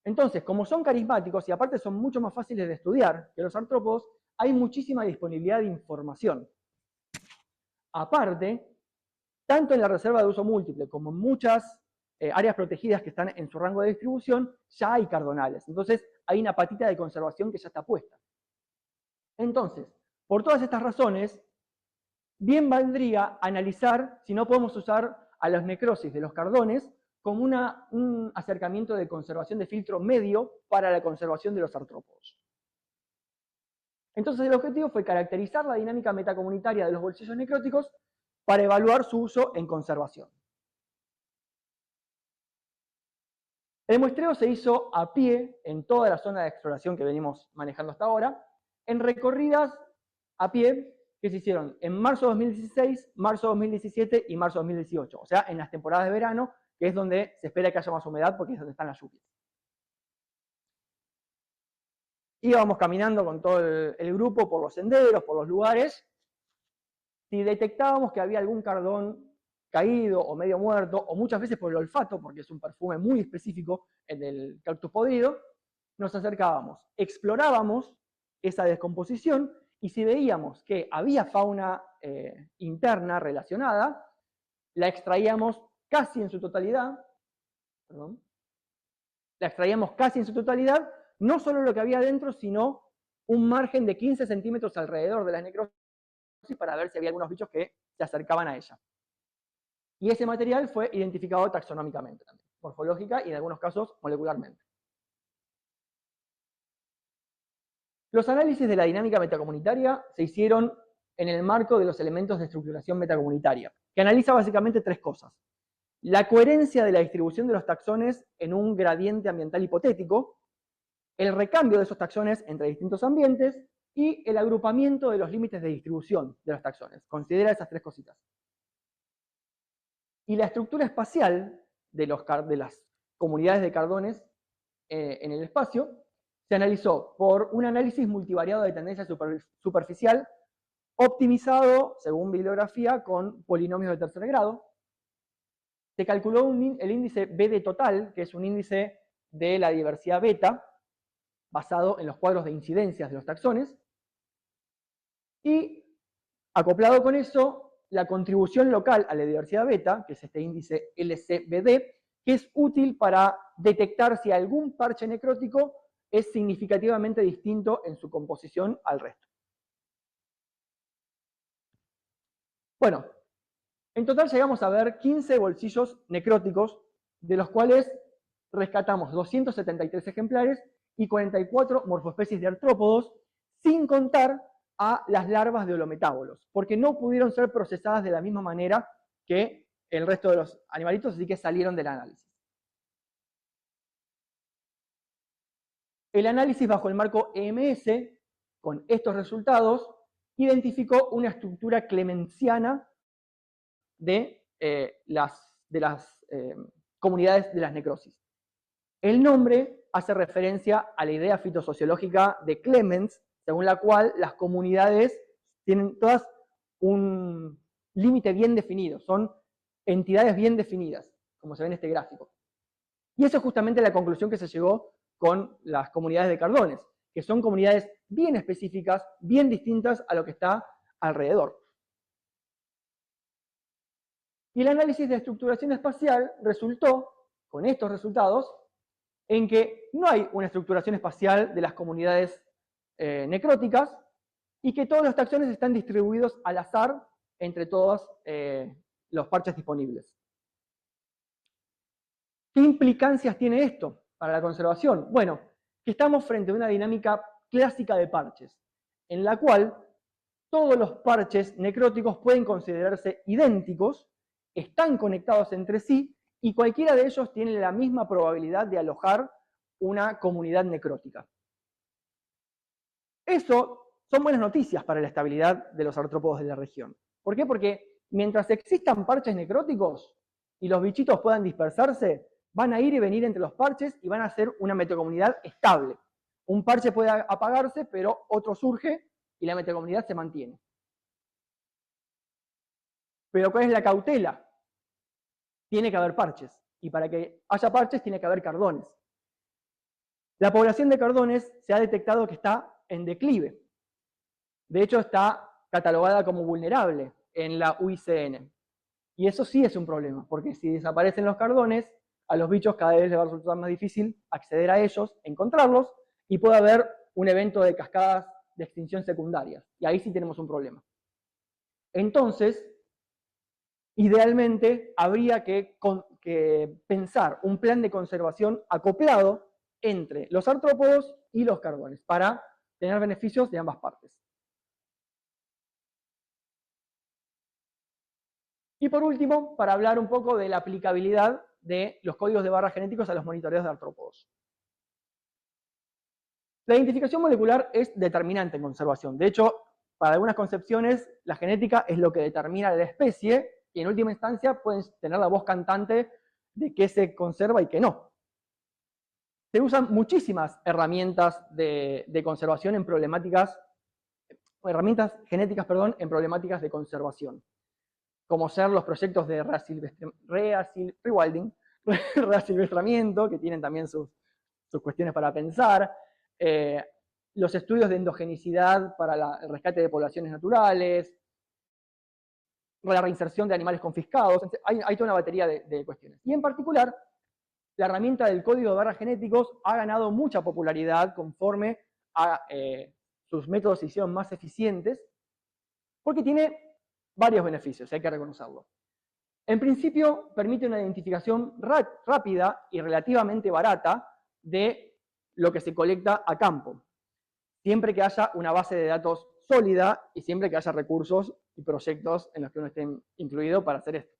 [SPEAKER 2] Entonces, como son carismáticos y aparte son mucho más fáciles de estudiar que los artrópodos, hay muchísima disponibilidad de información. Aparte, tanto en la reserva de uso múltiple como en muchas áreas protegidas que están en su rango de distribución, ya hay cardonales. Entonces, hay una patita de conservación que ya está puesta. Entonces, por todas estas razones, bien valdría analizar si no podemos usar a los necrosis de los cardones como un acercamiento de conservación de filtro medio para la conservación de los artrópodos. Entonces el objetivo fue caracterizar la dinámica metacomunitaria de los bolsillos necróticos para evaluar su uso en conservación. El muestreo se hizo a pie en toda la zona de exploración que venimos manejando hasta ahora, en recorridas a pie que se hicieron en marzo de 2016, marzo de 2017 y marzo de 2018, o sea, en las temporadas de verano, que es donde se espera que haya más humedad porque es donde están las lluvias. Íbamos caminando con todo el grupo por los senderos, por los lugares. Si detectábamos que había algún cardón caído o medio muerto, o muchas veces por el olfato, porque es un perfume muy específico en el cactus podrido, nos acercábamos, explorábamos esa descomposición, y si veíamos que había fauna interna relacionada, la extraíamos casi en su totalidad, no solo lo que había dentro, sino un margen de 15 centímetros alrededor de la necrosis para ver si había algunos bichos que se acercaban a ella. Y ese material fue identificado taxonómicamente también, morfológica y en algunos casos molecularmente. Los análisis de la dinámica metacomunitaria se hicieron en el marco de los elementos de estructuración metacomunitaria, que analiza básicamente tres cosas: la coherencia de la distribución de los taxones en un gradiente ambiental hipotético, el recambio de esos taxones entre distintos ambientes y el agrupamiento de los límites de distribución de los taxones. Considera esas tres cositas. Y la estructura espacial de las comunidades de cardones en el espacio se analizó por un análisis multivariado de tendencia superficial optimizado, según bibliografía, con polinomios de tercer grado. Se calculó el índice BD total, que es un índice de la diversidad beta, basado en los cuadros de incidencias de los taxones, y acoplado con eso, la contribución local a la diversidad beta, que es este índice LCBD, que es útil para detectar si algún parche necrótico es significativamente distinto en su composición al resto. Bueno, en total llegamos a ver 15 bolsillos necróticos, de los cuales rescatamos 273 ejemplares y 44 morfoespecies de artrópodos, sin contar a las larvas de holometábolos, porque no pudieron ser procesadas de la misma manera que el resto de los animalitos, así que salieron del análisis. El análisis bajo el marco EMS, con estos resultados, identificó una estructura clemenciana de las comunidades de las necrosis. El nombre hace referencia a la idea fitosociológica de Clemens, según la cual las comunidades tienen todas un límite bien definido, son entidades bien definidas, como se ve en este gráfico. Y eso es justamente la conclusión que se llegó con las comunidades de cardones, que son comunidades bien específicas, bien distintas a lo que está alrededor. Y el análisis de estructuración espacial resultó, con estos resultados, en que no hay una estructuración espacial de las comunidades necróticas y que todos los taxones están distribuidos al azar entre todos los parches disponibles. ¿Qué implicancias tiene esto para la conservación? Bueno, que estamos frente a una dinámica clásica de parches, en la cual todos los parches necróticos pueden considerarse idénticos, están conectados entre sí, y cualquiera de ellos tiene la misma probabilidad de alojar una comunidad necrótica. Eso son buenas noticias para la estabilidad de los artrópodos de la región. ¿Por qué? Porque mientras existan parches necróticos y los bichitos puedan dispersarse, van a ir y venir entre los parches y van a ser una metacomunidad estable. Un parche puede apagarse, pero otro surge y la metacomunidad se mantiene. Pero ¿cuál es la cautela? Tiene que haber parches, y para que haya parches tiene que haber cardones. La población de cardones se ha detectado que está en declive. De hecho, está catalogada como vulnerable en la UICN. Y eso sí es un problema, porque si desaparecen los cardones, a los bichos cada vez les va a resultar más difícil acceder a ellos, encontrarlos, y puede haber un evento de cascadas de extinción secundarias. Y ahí sí tenemos un problema. entonces, idealmente, habría que pensar un plan de conservación acoplado entre los artrópodos y los carbones para tener beneficios de ambas partes. Y por último, para hablar un poco de la aplicabilidad de los códigos de barras genéticos a los monitoreos de artrópodos. La identificación molecular es determinante en conservación. De hecho, para algunas concepciones, la genética es lo que determina la especie y en última instancia pueden tener la voz cantante de qué se conserva y qué no. Se usan muchísimas herramientas de conservación en problemáticas, herramientas genéticas, perdón, en problemáticas de conservación, como ser los proyectos de reasilvestramiento, que tienen también sus cuestiones para pensar, los estudios de endogenicidad para el rescate de poblaciones naturales, la reinserción de animales confiscados, hay toda una batería de cuestiones. Y en particular, la herramienta del código de barras genéticos ha ganado mucha popularidad conforme a sus métodos se hicieron más eficientes, porque tiene varios beneficios, hay que reconocerlo. En principio, permite una identificación rápida y relativamente barata de lo que se colecta a campo, siempre que haya una base de datos sólida y siempre que haya recursos y proyectos en los que uno esté incluido para hacer esto.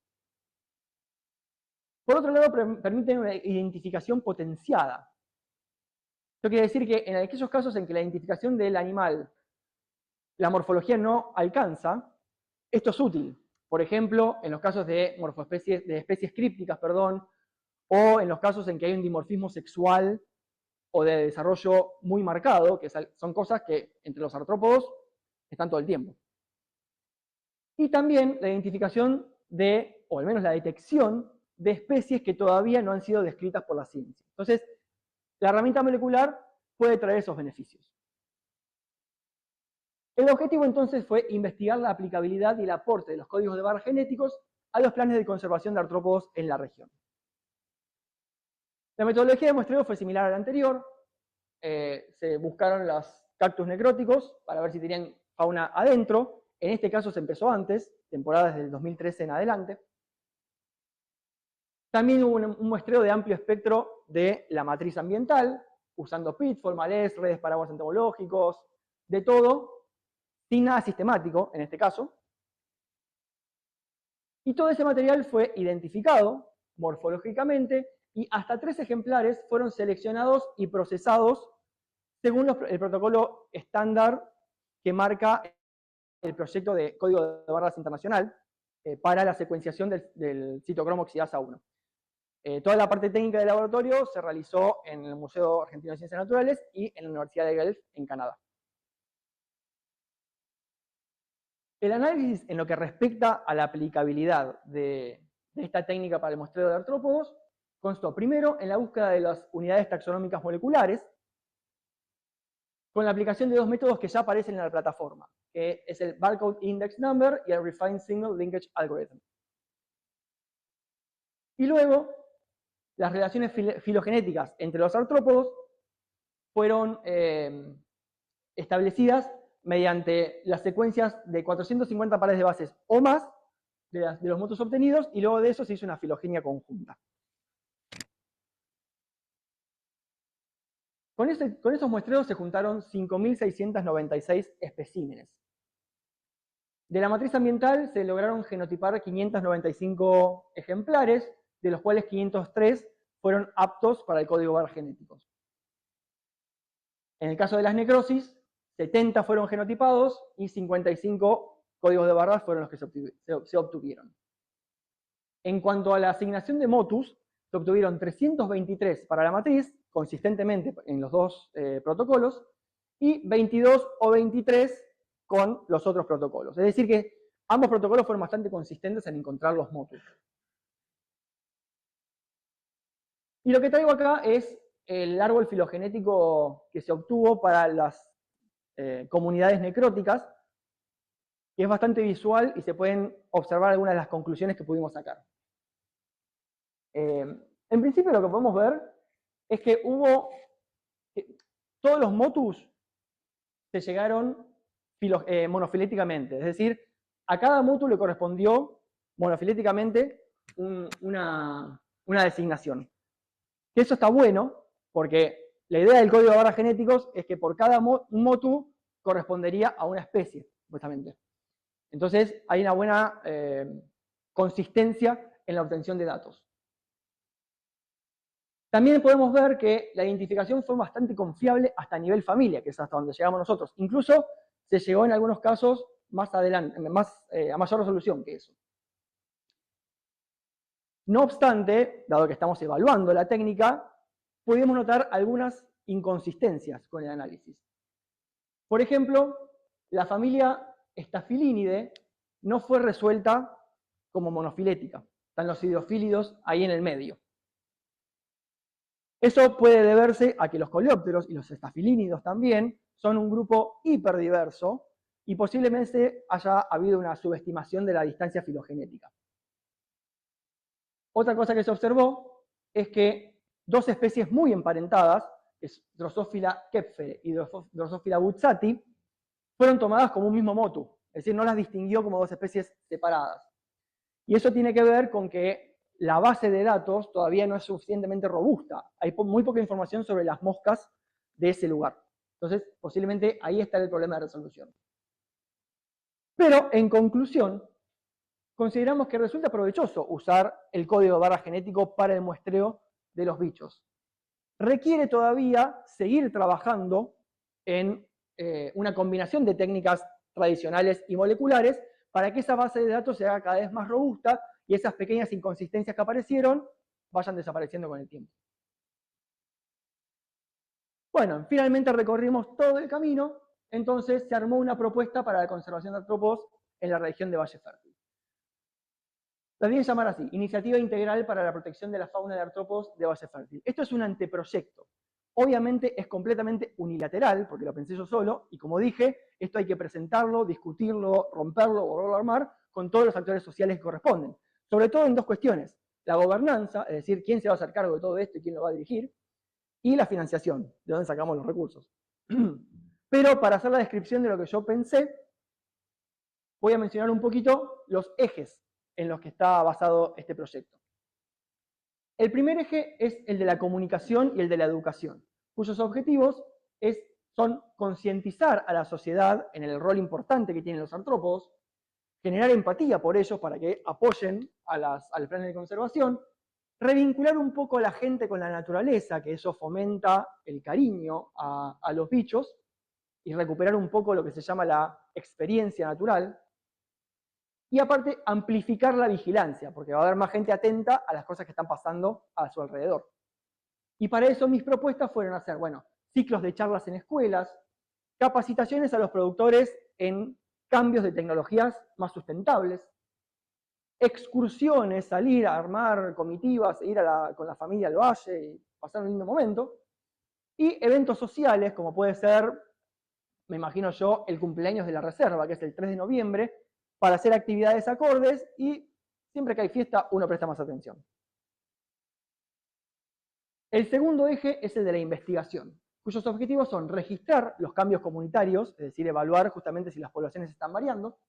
[SPEAKER 2] Por otro lado, permite una identificación potenciada. Esto quiere decir que en aquellos casos en que la identificación del animal, la morfología no alcanza, esto es útil. Por ejemplo, en los casos de especies crípticas, o en los casos en que hay un dimorfismo sexual o de desarrollo muy marcado, que son cosas que entre los artrópodos están todo el tiempo. Y también la identificación o al menos la detección de especies que todavía no han sido descritas por la ciencia. Entonces, la herramienta molecular puede traer esos beneficios. El objetivo entonces fue investigar la aplicabilidad y el aporte de los códigos de barras genéticos a los planes de conservación de artrópodos en la región. La metodología de muestreo fue similar a la anterior. Se buscaron los cactus necróticos para ver si tenían fauna adentro. En este caso se empezó antes, temporada desde el 2013 en adelante. También hubo un muestreo de amplio espectro de la matriz ambiental, usando PIT, Formales, redes paraguas entomológicos, de todo, sin nada sistemático en este caso. Y todo ese material fue identificado morfológicamente y hasta 3 ejemplares fueron seleccionados y procesados según el protocolo estándar que marca el proyecto de Código de Barras Internacional para la secuenciación del citocromo oxidasa 1. Toda la parte técnica del laboratorio se realizó en el Museo Argentino de Ciencias Naturales y en la Universidad de Guelph, en Canadá. El análisis en lo que respecta a la aplicabilidad de esta técnica para el muestreo de artrópodos constó primero en la búsqueda de las unidades taxonómicas moleculares, con la aplicación de 2 métodos que ya aparecen en la plataforma, que es el Barcode Index Number y el Refined Signal Linkage Algorithm. Y luego, las relaciones filogenéticas entre los artrópodos fueron establecidas mediante las secuencias de 450 pares de bases o más de los motos obtenidos, y luego de eso se hizo una filogenia conjunta. Con esos muestreos se juntaron 5.696 especímenes. De la matriz ambiental se lograron genotipar 595 ejemplares, de los cuales 503 fueron aptos para el código de barras genéticos. En el caso de las necrosis, 70 fueron genotipados y 55 códigos de barras fueron los que se obtuvieron. En cuanto a la asignación de motus, se obtuvieron 323 para la matriz, consistentemente en los 2 protocolos, y 22 o 23 con los otros protocolos. Es decir que ambos protocolos fueron bastante consistentes en encontrar los motus. Y lo que traigo acá es el árbol filogenético que se obtuvo para las comunidades necróticas, que es bastante visual y se pueden observar algunas de las conclusiones que pudimos sacar. En principio lo que podemos ver es que todos los motus se llegaron monofiléticamente, es decir, A cada motu le correspondió, monofiléticamente, una designación. Que eso está bueno, porque la idea del código de barras genéticos es que por cada motu correspondería a una especie, supuestamente. Entonces, hay una buena consistencia en la obtención de datos. También podemos ver que la identificación fue bastante confiable hasta a nivel familia, que es hasta donde llegamos nosotros. Incluso se llegó en algunos casos más adelante, a mayor resolución que eso. No obstante, dado que estamos evaluando la técnica, pudimos notar algunas inconsistencias con el análisis. Por ejemplo, la familia Staphylinide no fue resuelta como monofilética. Están los idiofílidos ahí en el medio. Eso puede deberse a que los coleópteros y los estafilínidos también son un grupo hiperdiverso y posiblemente haya habido una subestimación de la distancia filogenética. Otra cosa que se observó es que dos especies muy emparentadas, que es Drosophila kempferi y Drosophila buzzati, fueron tomadas como un mismo motu, es decir, no las distinguió como dos especies separadas. Y eso tiene que ver con que la base de datos todavía no es suficientemente robusta. Hay muy poca información sobre las moscas de ese lugar. Entonces, posiblemente ahí está el problema de resolución. Pero, en conclusión, consideramos que resulta provechoso usar el código de barra genético para el muestreo de los bichos. Requiere todavía seguir trabajando en una combinación de técnicas tradicionales y moleculares para que esa base de datos se haga cada vez más robusta y esas pequeñas inconsistencias que aparecieron vayan desapareciendo con el tiempo. Bueno, finalmente recorrimos todo el camino, entonces se armó una propuesta para la conservación de artrópodos en la región de Valle Fértil. La voy a llamar así, Iniciativa Integral para la Protección de la Fauna de Artrópodos de Valle Fértil. Esto es un anteproyecto. Obviamente es completamente unilateral, porque lo pensé yo solo, y como dije, esto hay que presentarlo, discutirlo, romperlo, volverlo a armar, con todos los actores sociales que corresponden. Sobre todo en dos cuestiones, la gobernanza, es decir, quién se va a hacer cargo de todo esto y quién lo va a dirigir, y la financiación, de dónde sacamos los recursos. Pero para hacer la descripción de lo que yo pensé, voy a mencionar un poquito los ejes en los que está basado este proyecto. El primer eje es el de la comunicación y el de la educación, cuyos objetivos son concientizar a la sociedad en el rol importante que tienen los artrópodos, generar empatía por ellos para que apoyen al plan de conservación, revincular un poco a la gente con la naturaleza, que eso fomenta el cariño a los bichos, y recuperar un poco lo que se llama la experiencia natural, y aparte amplificar la vigilancia, porque va a haber más gente atenta a las cosas que están pasando a su alrededor. Y para eso mis propuestas fueron hacer, bueno, ciclos de charlas en escuelas, capacitaciones a los productores en cambios de tecnologías más sustentables, excursiones, salir a armar comitivas, ir con la familia al valle y pasar un lindo momento, y eventos sociales, como puede ser, me imagino yo, el cumpleaños de la reserva, que es el 3 de noviembre, para hacer actividades acordes, y siempre que hay fiesta uno presta más atención. El segundo eje es el de la investigación, cuyos objetivos son registrar los cambios comunitarios, es decir, evaluar justamente si las poblaciones están variando,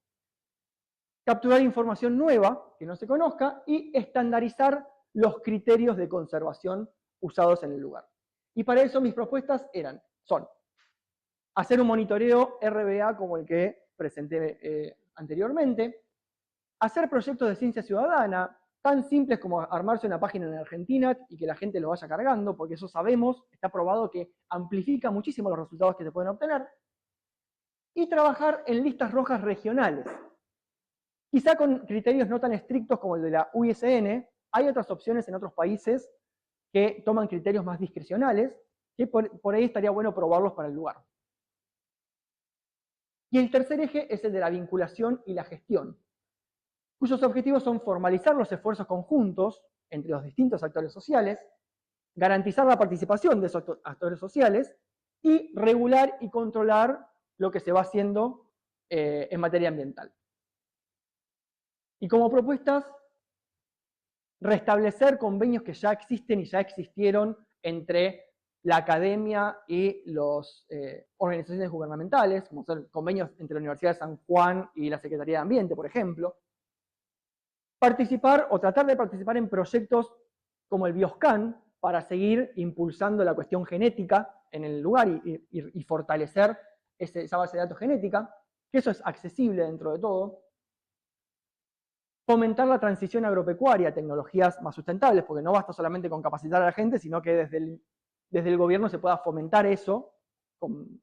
[SPEAKER 2] capturar información nueva que no se conozca y estandarizar los criterios de conservación usados en el lugar. Y para eso mis propuestas son hacer un monitoreo RBA como el que presenté anteriormente, hacer proyectos de ciencia ciudadana, tan simples como armarse una página en Argentina y que la gente lo vaya cargando, porque eso sabemos, está probado que amplifica muchísimo los resultados que se pueden obtener, y trabajar en listas rojas regionales. Quizá con criterios no tan estrictos como el de la UISN, hay otras opciones en otros países que toman criterios más discrecionales, que por ahí estaría bueno probarlos para el lugar. Y el tercer eje es el de la vinculación y la gestión, cuyos objetivos son formalizar los esfuerzos conjuntos entre los distintos actores sociales, garantizar la participación de esos actores sociales y regular y controlar lo que se va haciendo en materia ambiental. Y como propuestas, restablecer convenios que ya existen y ya existieron entre la academia y las organizaciones gubernamentales, como son convenios entre la Universidad de San Juan y la Secretaría de Ambiente, por ejemplo. Participar o tratar de participar en proyectos como el Bioscan para seguir impulsando la cuestión genética en el lugar y fortalecer esa base de datos genética, que eso es accesible dentro de todo. Fomentar la transición agropecuaria, tecnologías más sustentables, porque no basta solamente con capacitar a la gente, sino que desde el gobierno se pueda fomentar eso, con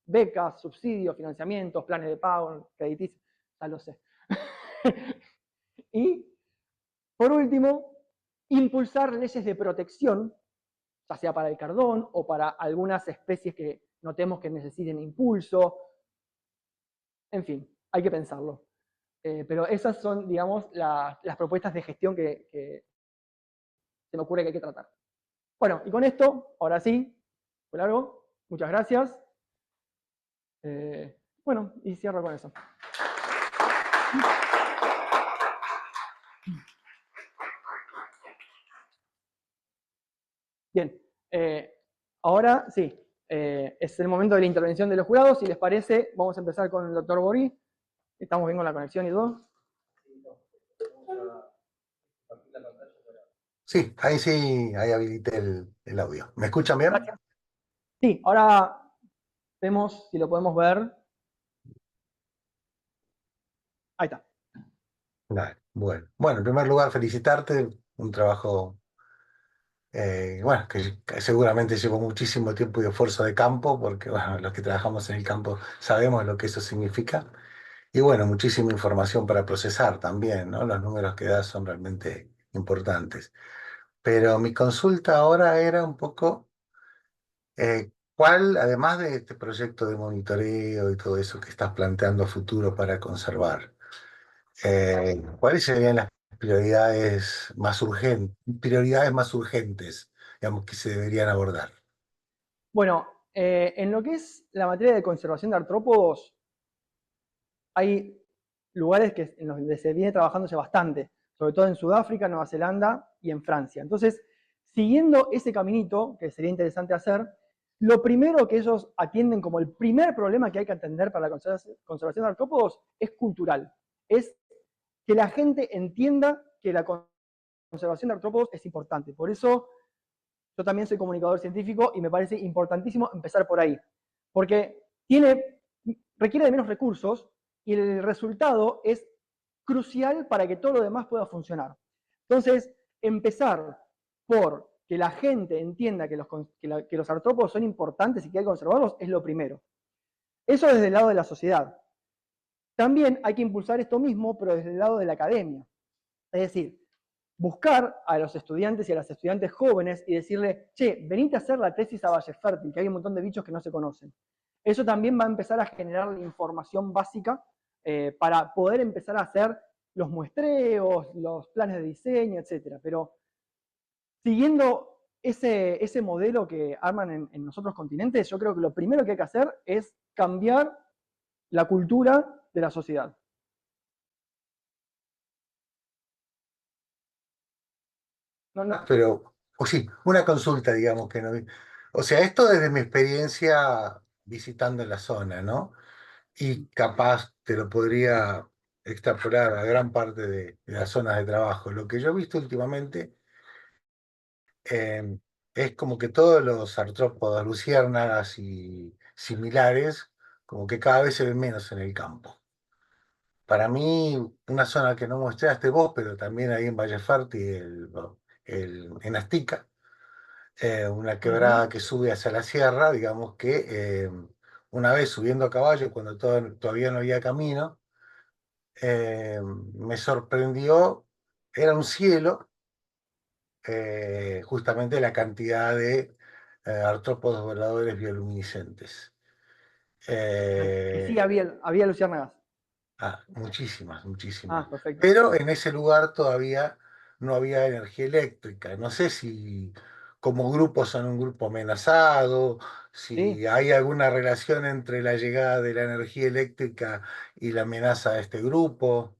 [SPEAKER 2] becas, subsidios, financiamientos, planes de pago, crediticios, ya lo sé. Y, por último, impulsar leyes de protección, ya sea para el cardón o para algunas especies que notemos que necesiten impulso. En fin, hay que pensarlo. Pero esas son, digamos, las propuestas de gestión que se me ocurre que hay que tratar. Bueno, y con esto, ahora sí, fue largo, muchas gracias. Bueno, y cierro con eso. Bien, ahora sí, es el momento de la intervención de los jurados. Si les parece, vamos a empezar con el doctor Borí. Estamos bien con la conexión y todo.
[SPEAKER 3] Sí, ahí habilité el audio. ¿Me escuchan bien?
[SPEAKER 2] Gracias. Sí, ahora vemos si lo podemos ver. Ahí está.
[SPEAKER 3] Dale, bueno, en primer lugar, felicitarte. Un trabajo, bueno, que seguramente llevó muchísimo tiempo y esfuerzo de campo, porque, bueno, los que trabajamos en el campo sabemos lo que eso significa. Y, bueno, muchísima información para procesar también, ¿no? Los números que das son realmente importantes. Pero mi consulta ahora era un poco, ¿cuál, además de este proyecto de monitoreo y todo eso que estás planteando a futuro para conservar, ¿cuáles serían las prioridades más urgentes, digamos, que se deberían abordar?
[SPEAKER 2] Bueno, en lo que es la materia de conservación de artrópodos, hay lugares en los que se viene trabajándose bastante, sobre todo en Sudáfrica, Nueva Zelanda y en Francia. Entonces, siguiendo ese caminito, que sería interesante hacer, lo primero que ellos atienden como el primer problema que hay que atender para la conservación de artrópodos es cultural. Es que la gente entienda que la conservación de artrópodos es importante. Por eso yo también soy comunicador científico y me parece importantísimo empezar por ahí. Porque requiere de menos recursos y el resultado es crucial para que todo lo demás pueda funcionar. Entonces, empezar por que la gente entienda que los artrópodos son importantes y que hay que conservarlos es lo primero. Eso desde el lado de la sociedad. También hay que impulsar esto mismo, pero desde el lado de la academia. Es decir, buscar a los estudiantes y a las estudiantes jóvenes y decirle, che, venite a hacer la tesis a Valle Fértil, que hay un montón de bichos que no se conocen. Eso también va a empezar a generar la información básica para poder empezar a hacer los muestreos, los planes de diseño, etc. Pero siguiendo ese modelo que arman en los otros continentes, yo creo que lo primero que hay que hacer es cambiar la cultura de la sociedad.
[SPEAKER 3] Pero, o sí, una consulta, digamos, que no. O sea, esto desde mi experiencia visitando la zona, ¿no? Y capaz te lo podría extrapolar a gran parte de las zonas de trabajo. Lo que yo he visto últimamente es como que todos los artrópodos, luciérnagas y similares, como que cada vez se ven menos en el campo. Para mí, una zona que no mostraste vos, pero también ahí en Valle Fértil, en Astica, una quebrada que sube hacia la sierra, digamos que una vez subiendo a caballo, cuando todavía no había camino, me sorprendió, era un cielo, justamente la cantidad de artrópodos voladores bioluminiscentes.
[SPEAKER 2] Que sí,
[SPEAKER 3] Eh,
[SPEAKER 2] había luciérnagas.
[SPEAKER 3] Muchísimas, muchísimas.
[SPEAKER 2] Ah, perfecto.
[SPEAKER 3] Pero en ese lugar todavía no había energía eléctrica. No sé si como grupo son un grupo amenazado, si
[SPEAKER 2] Sí,
[SPEAKER 3] hay alguna relación entre la llegada de la energía eléctrica y la amenaza de este grupo.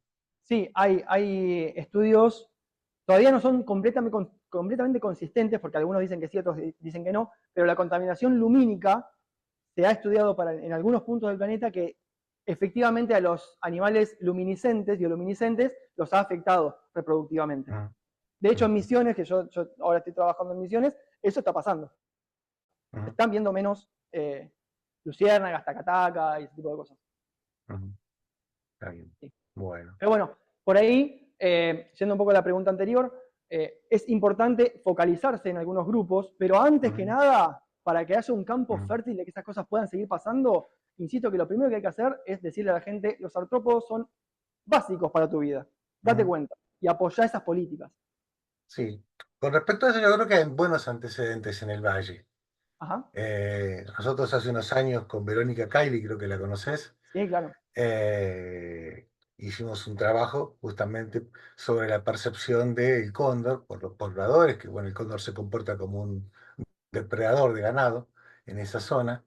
[SPEAKER 2] sí, hay estudios todavía no son completamente consistentes, porque algunos dicen que sí, otros dicen que no, pero la contaminación lumínica se ha estudiado en algunos puntos del planeta que efectivamente a los animales luminiscentes, bioluminiscentes, los ha afectado reproductivamente. De hecho, en Misiones, que yo ahora estoy trabajando en Misiones, eso está pasando. Se están viendo menos luciérnagas, tacataca y ese tipo de cosas.
[SPEAKER 3] Está bien.
[SPEAKER 2] Sí.
[SPEAKER 3] Bueno.
[SPEAKER 2] Pero bueno, por ahí, yendo un poco a la pregunta anterior, es importante focalizarse en algunos grupos, pero antes que nada, para que haya un campo fértil de que esas cosas puedan seguir pasando, insisto que lo primero que hay que hacer es decirle a la gente, los artrópodos son básicos para tu vida, date cuenta, y apoyar esas políticas.
[SPEAKER 3] Sí, con respecto a eso yo creo que hay buenos antecedentes en el Valle.
[SPEAKER 2] Ajá.
[SPEAKER 3] Nosotros hace unos años con Verónica Caili, creo que la conoces,
[SPEAKER 2] Sí, claro.
[SPEAKER 3] hicimos un trabajo justamente sobre la percepción del cóndor por los pobladores, que bueno, el cóndor se comporta como un depredador de ganado en esa zona.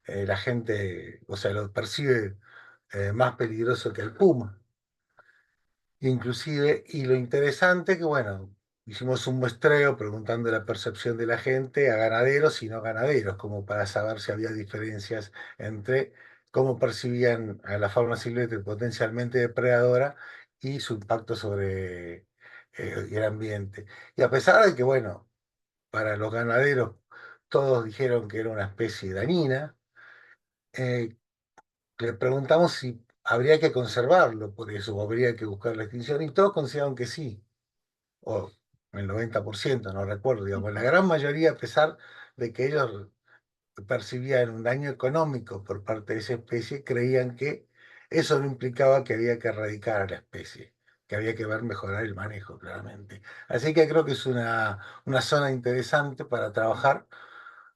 [SPEAKER 3] La gente, o sea, lo percibe más peligroso que el puma. Inclusive, y lo interesante que, bueno, hicimos un muestreo preguntando la percepción de la gente a ganaderos y no ganaderos, como para saber si había diferencias entre cómo percibían a la fauna silvestre potencialmente depredadora y su impacto sobre el ambiente. Y a pesar de que, bueno, para los ganaderos todos dijeron que era una especie dañina, eh, le preguntamos si habría que conservarlo, por eso, o habría que buscar la extinción, y todos consideraron que sí, o el 90%, no recuerdo, digamos, la gran mayoría, a pesar de que ellos percibían un daño económico por parte de esa especie, creían que eso no implicaba que había que erradicar a la especie, que había que ver mejorar el manejo, claramente. Así que creo que es una zona interesante para trabajar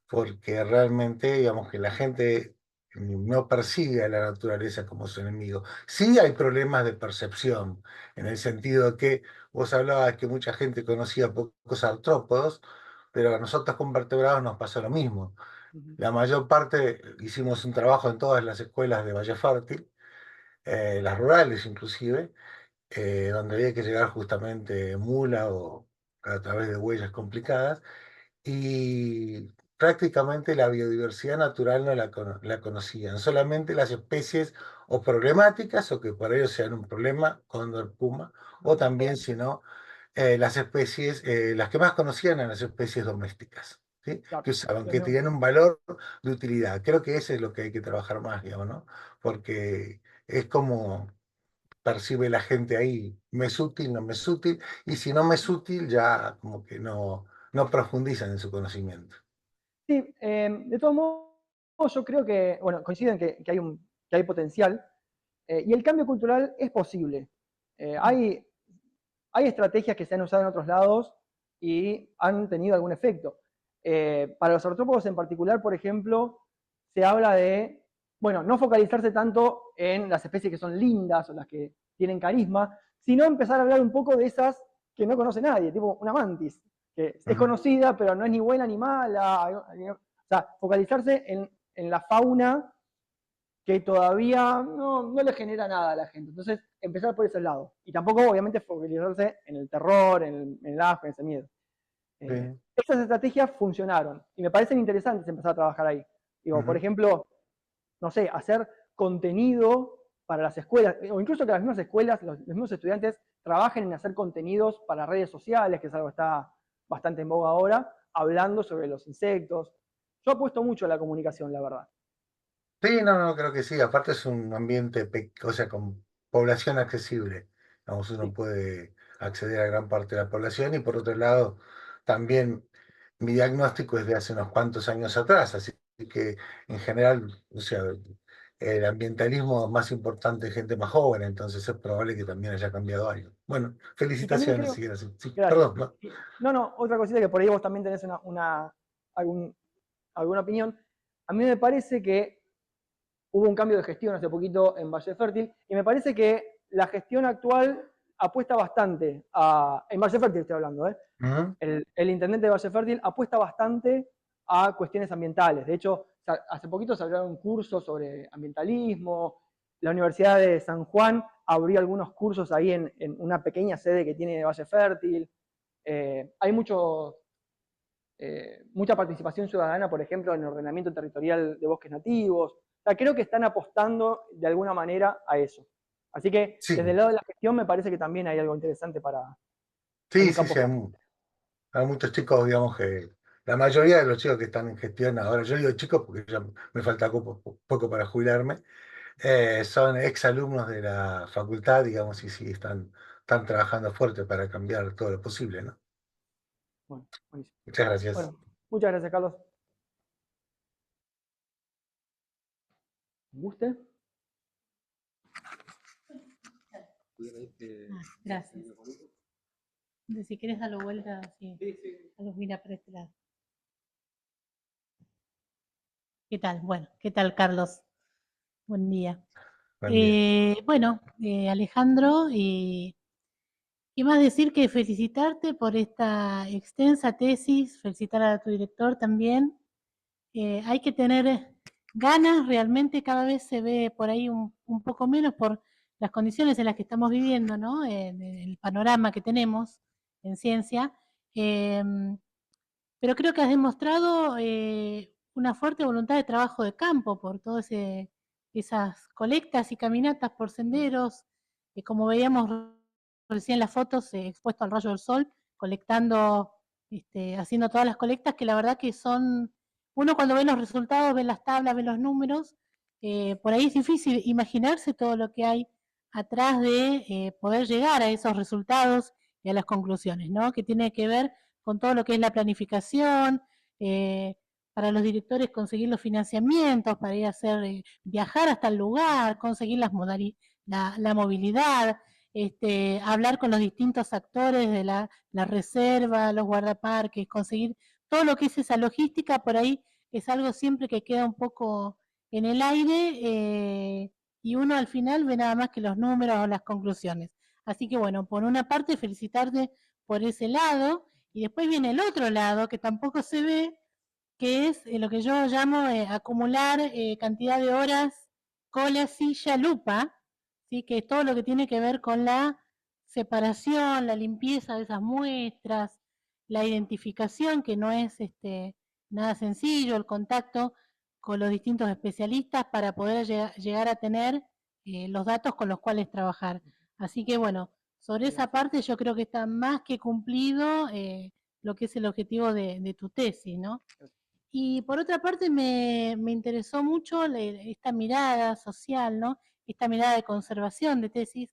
[SPEAKER 3] porque realmente, digamos, que la gente no persigue a la naturaleza como su enemigo. Sí hay problemas de percepción, en el sentido de que vos hablabas que mucha gente conocía pocos artrópodos, pero a nosotros con vertebrados nos pasó lo mismo. La mayor parte, hicimos un trabajo en todas las escuelas de Valle Fértil, las rurales inclusive, donde había que llegar justamente mula o a través de huellas complicadas, y prácticamente la biodiversidad natural no la conocían, solamente las especies o problemáticas o que para ellos sean un problema, cóndor, puma, o también, si no, las especies, las que más conocían eran las especies domésticas, ¿sí?
[SPEAKER 2] Claro.
[SPEAKER 3] Que usaban, que tenían un valor de utilidad. Creo que eso es lo que hay que trabajar más, digamos, ¿no? Porque es como percibe la gente ahí, me es útil, no me es útil, y si no me es útil, ya como que no profundizan en su conocimiento.
[SPEAKER 2] Sí, de todos modos, yo creo que, bueno, coincido en que hay potencial, y el cambio cultural es posible. Hay estrategias que se han usado en otros lados y han tenido algún efecto. Para los artrópodos en particular, por ejemplo, se habla de, bueno, no focalizarse tanto en las especies que son lindas o las que tienen carisma, sino empezar a hablar un poco de esas que no conoce nadie, tipo una mantis, que es conocida, pero no es ni buena ni mala. O sea, focalizarse en la fauna que todavía no le genera nada a la gente. Entonces, empezar por ese lado. Y tampoco, obviamente, focalizarse en el terror, en el asco, en ese miedo.
[SPEAKER 3] Sí.
[SPEAKER 2] Estas estrategias funcionaron y me parecen interesantes empezar a trabajar ahí. Digo, por ejemplo, no sé, hacer contenido para las escuelas, o incluso que las mismas escuelas, los mismos estudiantes trabajen en hacer contenidos para redes sociales, que es algo que está bastante en boga ahora, hablando sobre los insectos. Yo apuesto mucho a la comunicación, la verdad.
[SPEAKER 3] Sí, no, creo que sí. Aparte es un ambiente, o sea, con población accesible. Vamos, uno
[SPEAKER 2] Sí.
[SPEAKER 3] puede acceder a gran parte de la población y por otro lado, también mi diagnóstico es de hace unos cuantos años atrás, así que en general, o sea, el ambientalismo más importante es gente más joven, entonces es probable que también haya cambiado algo. Bueno,
[SPEAKER 2] Y también
[SPEAKER 3] felicitaciones,
[SPEAKER 2] creo,
[SPEAKER 3] siguen así. Sí,
[SPEAKER 2] gracias.
[SPEAKER 3] perdón, ¿no?
[SPEAKER 2] No, otra cosita que por ahí vos también tenés alguna opinión. A mí me parece que hubo un cambio de gestión hace poquito en Valle Fértil y me parece que la gestión actual apuesta bastante en Valle Fértil estoy hablando, ¿eh?
[SPEAKER 3] Ujú.
[SPEAKER 2] El intendente de Valle Fértil apuesta bastante a cuestiones ambientales. De hecho, hace poquito se abrieron cursos sobre ambientalismo. La Universidad de San Juan abrió algunos cursos ahí en una pequeña sede que tiene Valle Fértil. Hay mucha participación ciudadana, por ejemplo, en el ordenamiento territorial de bosques nativos. O sea, creo que están apostando de alguna manera a eso. Así que
[SPEAKER 3] Sí,
[SPEAKER 2] desde el lado de la gestión me parece que también hay algo interesante en
[SPEAKER 3] sí,
[SPEAKER 2] un
[SPEAKER 3] sí,
[SPEAKER 2] campo
[SPEAKER 3] sí,
[SPEAKER 2] como este.
[SPEAKER 3] hay muchos chicos, digamos que la mayoría de los chicos que están en gestión ahora, yo digo chicos porque ya me falta poco para jubilarme, son exalumnos de la facultad, digamos, y sí, están trabajando fuerte para cambiar todo lo posible, ¿no?
[SPEAKER 2] Bueno, buenísimo.
[SPEAKER 3] Muchas gracias.
[SPEAKER 2] Bueno, muchas gracias, Carlos. ¿Guste?
[SPEAKER 4] Gracias. Si quieres darlo vuelta, sí. A los mira para este lado. ¿Qué tal? Bueno, ¿qué tal, Carlos? Buen día.
[SPEAKER 3] Buen día.
[SPEAKER 4] Bueno, Alejandro, ¿qué más decir que felicitarte por esta extensa tesis? Felicitar a tu director también. Hay que tener ganas, realmente cada vez se ve por ahí un poco menos por las condiciones en las que estamos viviendo, ¿no? En el panorama que tenemos en ciencia. Pero creo que has demostrado una fuerte voluntad de trabajo de campo por todas esas colectas y caminatas por senderos, como veíamos recién en las fotos, expuesto al rayo del sol, colectando, haciendo todas las colectas, que la verdad que son, uno cuando ve los resultados, ve las tablas, ve los números, por ahí es difícil imaginarse todo lo que hay atrás de poder llegar a esos resultados y a las conclusiones, ¿no? Que tiene que ver con todo lo que es la planificación, para los directores conseguir los financiamientos, para ir a hacer, viajar hasta el lugar, conseguir la movilidad, hablar con los distintos actores de la reserva, los guardaparques, conseguir todo lo que es esa logística, por ahí es algo siempre que queda un poco en el aire, y uno al final ve nada más que los números o las conclusiones. Así que bueno, por una parte felicitarte por ese lado, y después viene el otro lado que tampoco se ve, que es lo que yo llamo acumular cantidad de horas cola, silla, lupa, ¿sí? Que es todo lo que tiene que ver con la separación, la limpieza de esas muestras, la identificación, que no es nada sencillo, el contacto con los distintos especialistas para poder llegar a tener los datos con los cuales trabajar. Así que bueno, sobre esa parte yo creo que está más que cumplido lo que es el objetivo de tu tesis, ¿no? Y por otra parte me interesó mucho esta mirada social, ¿no? Esta mirada de conservación de tesis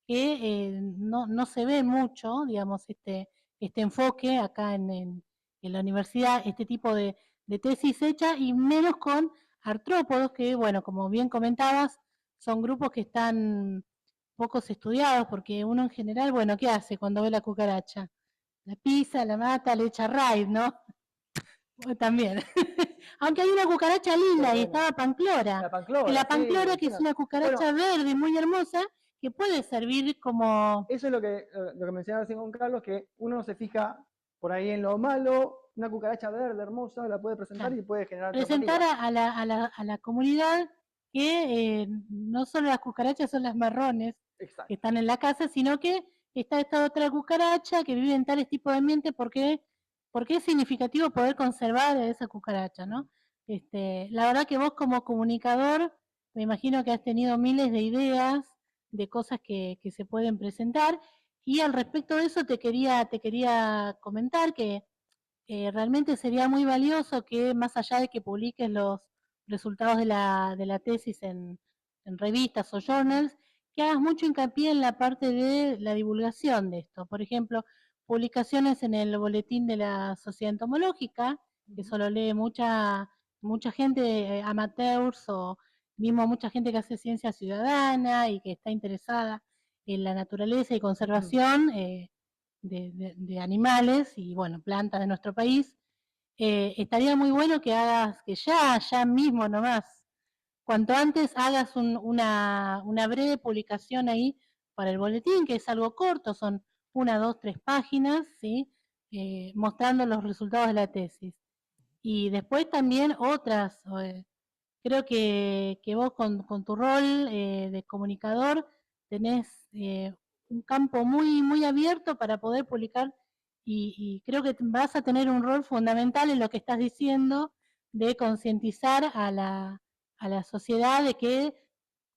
[SPEAKER 4] que no se ve mucho, digamos, este enfoque acá en la universidad, este tipo de tesis hecha y menos con artrópodos que, bueno, como bien comentabas, son grupos que están pocos estudiados porque uno en general, bueno, ¿qué hace cuando ve la cucaracha? La pisa, la mata, le echa raid, ¿no? También. Aunque hay una cucaracha linda y estaba panclora.
[SPEAKER 2] La
[SPEAKER 4] Que
[SPEAKER 2] panclora,
[SPEAKER 4] la
[SPEAKER 2] sí,
[SPEAKER 4] panclora, que es una cucaracha
[SPEAKER 2] Bueno,
[SPEAKER 4] verde muy hermosa, que puede servir como...
[SPEAKER 2] eso es lo que mencionaba recién con Carlos, que uno se fija por ahí en lo malo, una cucaracha verde hermosa la puede presentar y puede generar
[SPEAKER 4] presentar
[SPEAKER 2] antropatía.
[SPEAKER 4] a la comunidad que no solo las cucarachas son las marrones que
[SPEAKER 2] Exacto.
[SPEAKER 4] están en la casa, sino que está esta otra cucaracha que vive en tales tipos de ambiente porque es significativo poder conservar a esa cucaracha, ¿no? La verdad que vos como comunicador, me imagino que has tenido miles de ideas de cosas que se pueden presentar, y al respecto de eso te quería comentar que realmente sería muy valioso que más allá de que publiques los resultados de la tesis en revistas o journals, que hagas mucho hincapié en la parte de la divulgación de esto. Por ejemplo, publicaciones en el boletín de la Sociedad Entomológica, que eso lo lee mucha gente, amateurs o mismo mucha gente que hace ciencia ciudadana y que está interesada en la naturaleza y conservación, de animales y bueno, plantas de nuestro país. Estaría muy bueno que hagas, que ya mismo nomás, cuanto antes hagas una breve publicación ahí para el boletín, que es algo corto, son 1, 2, 3 páginas, ¿sí? Mostrando los resultados de la tesis. Y después también otras, creo que vos con tu rol de comunicador tenés un campo muy abierto para poder publicar y creo que vas a tener un rol fundamental en lo que estás diciendo de concientizar a la sociedad de que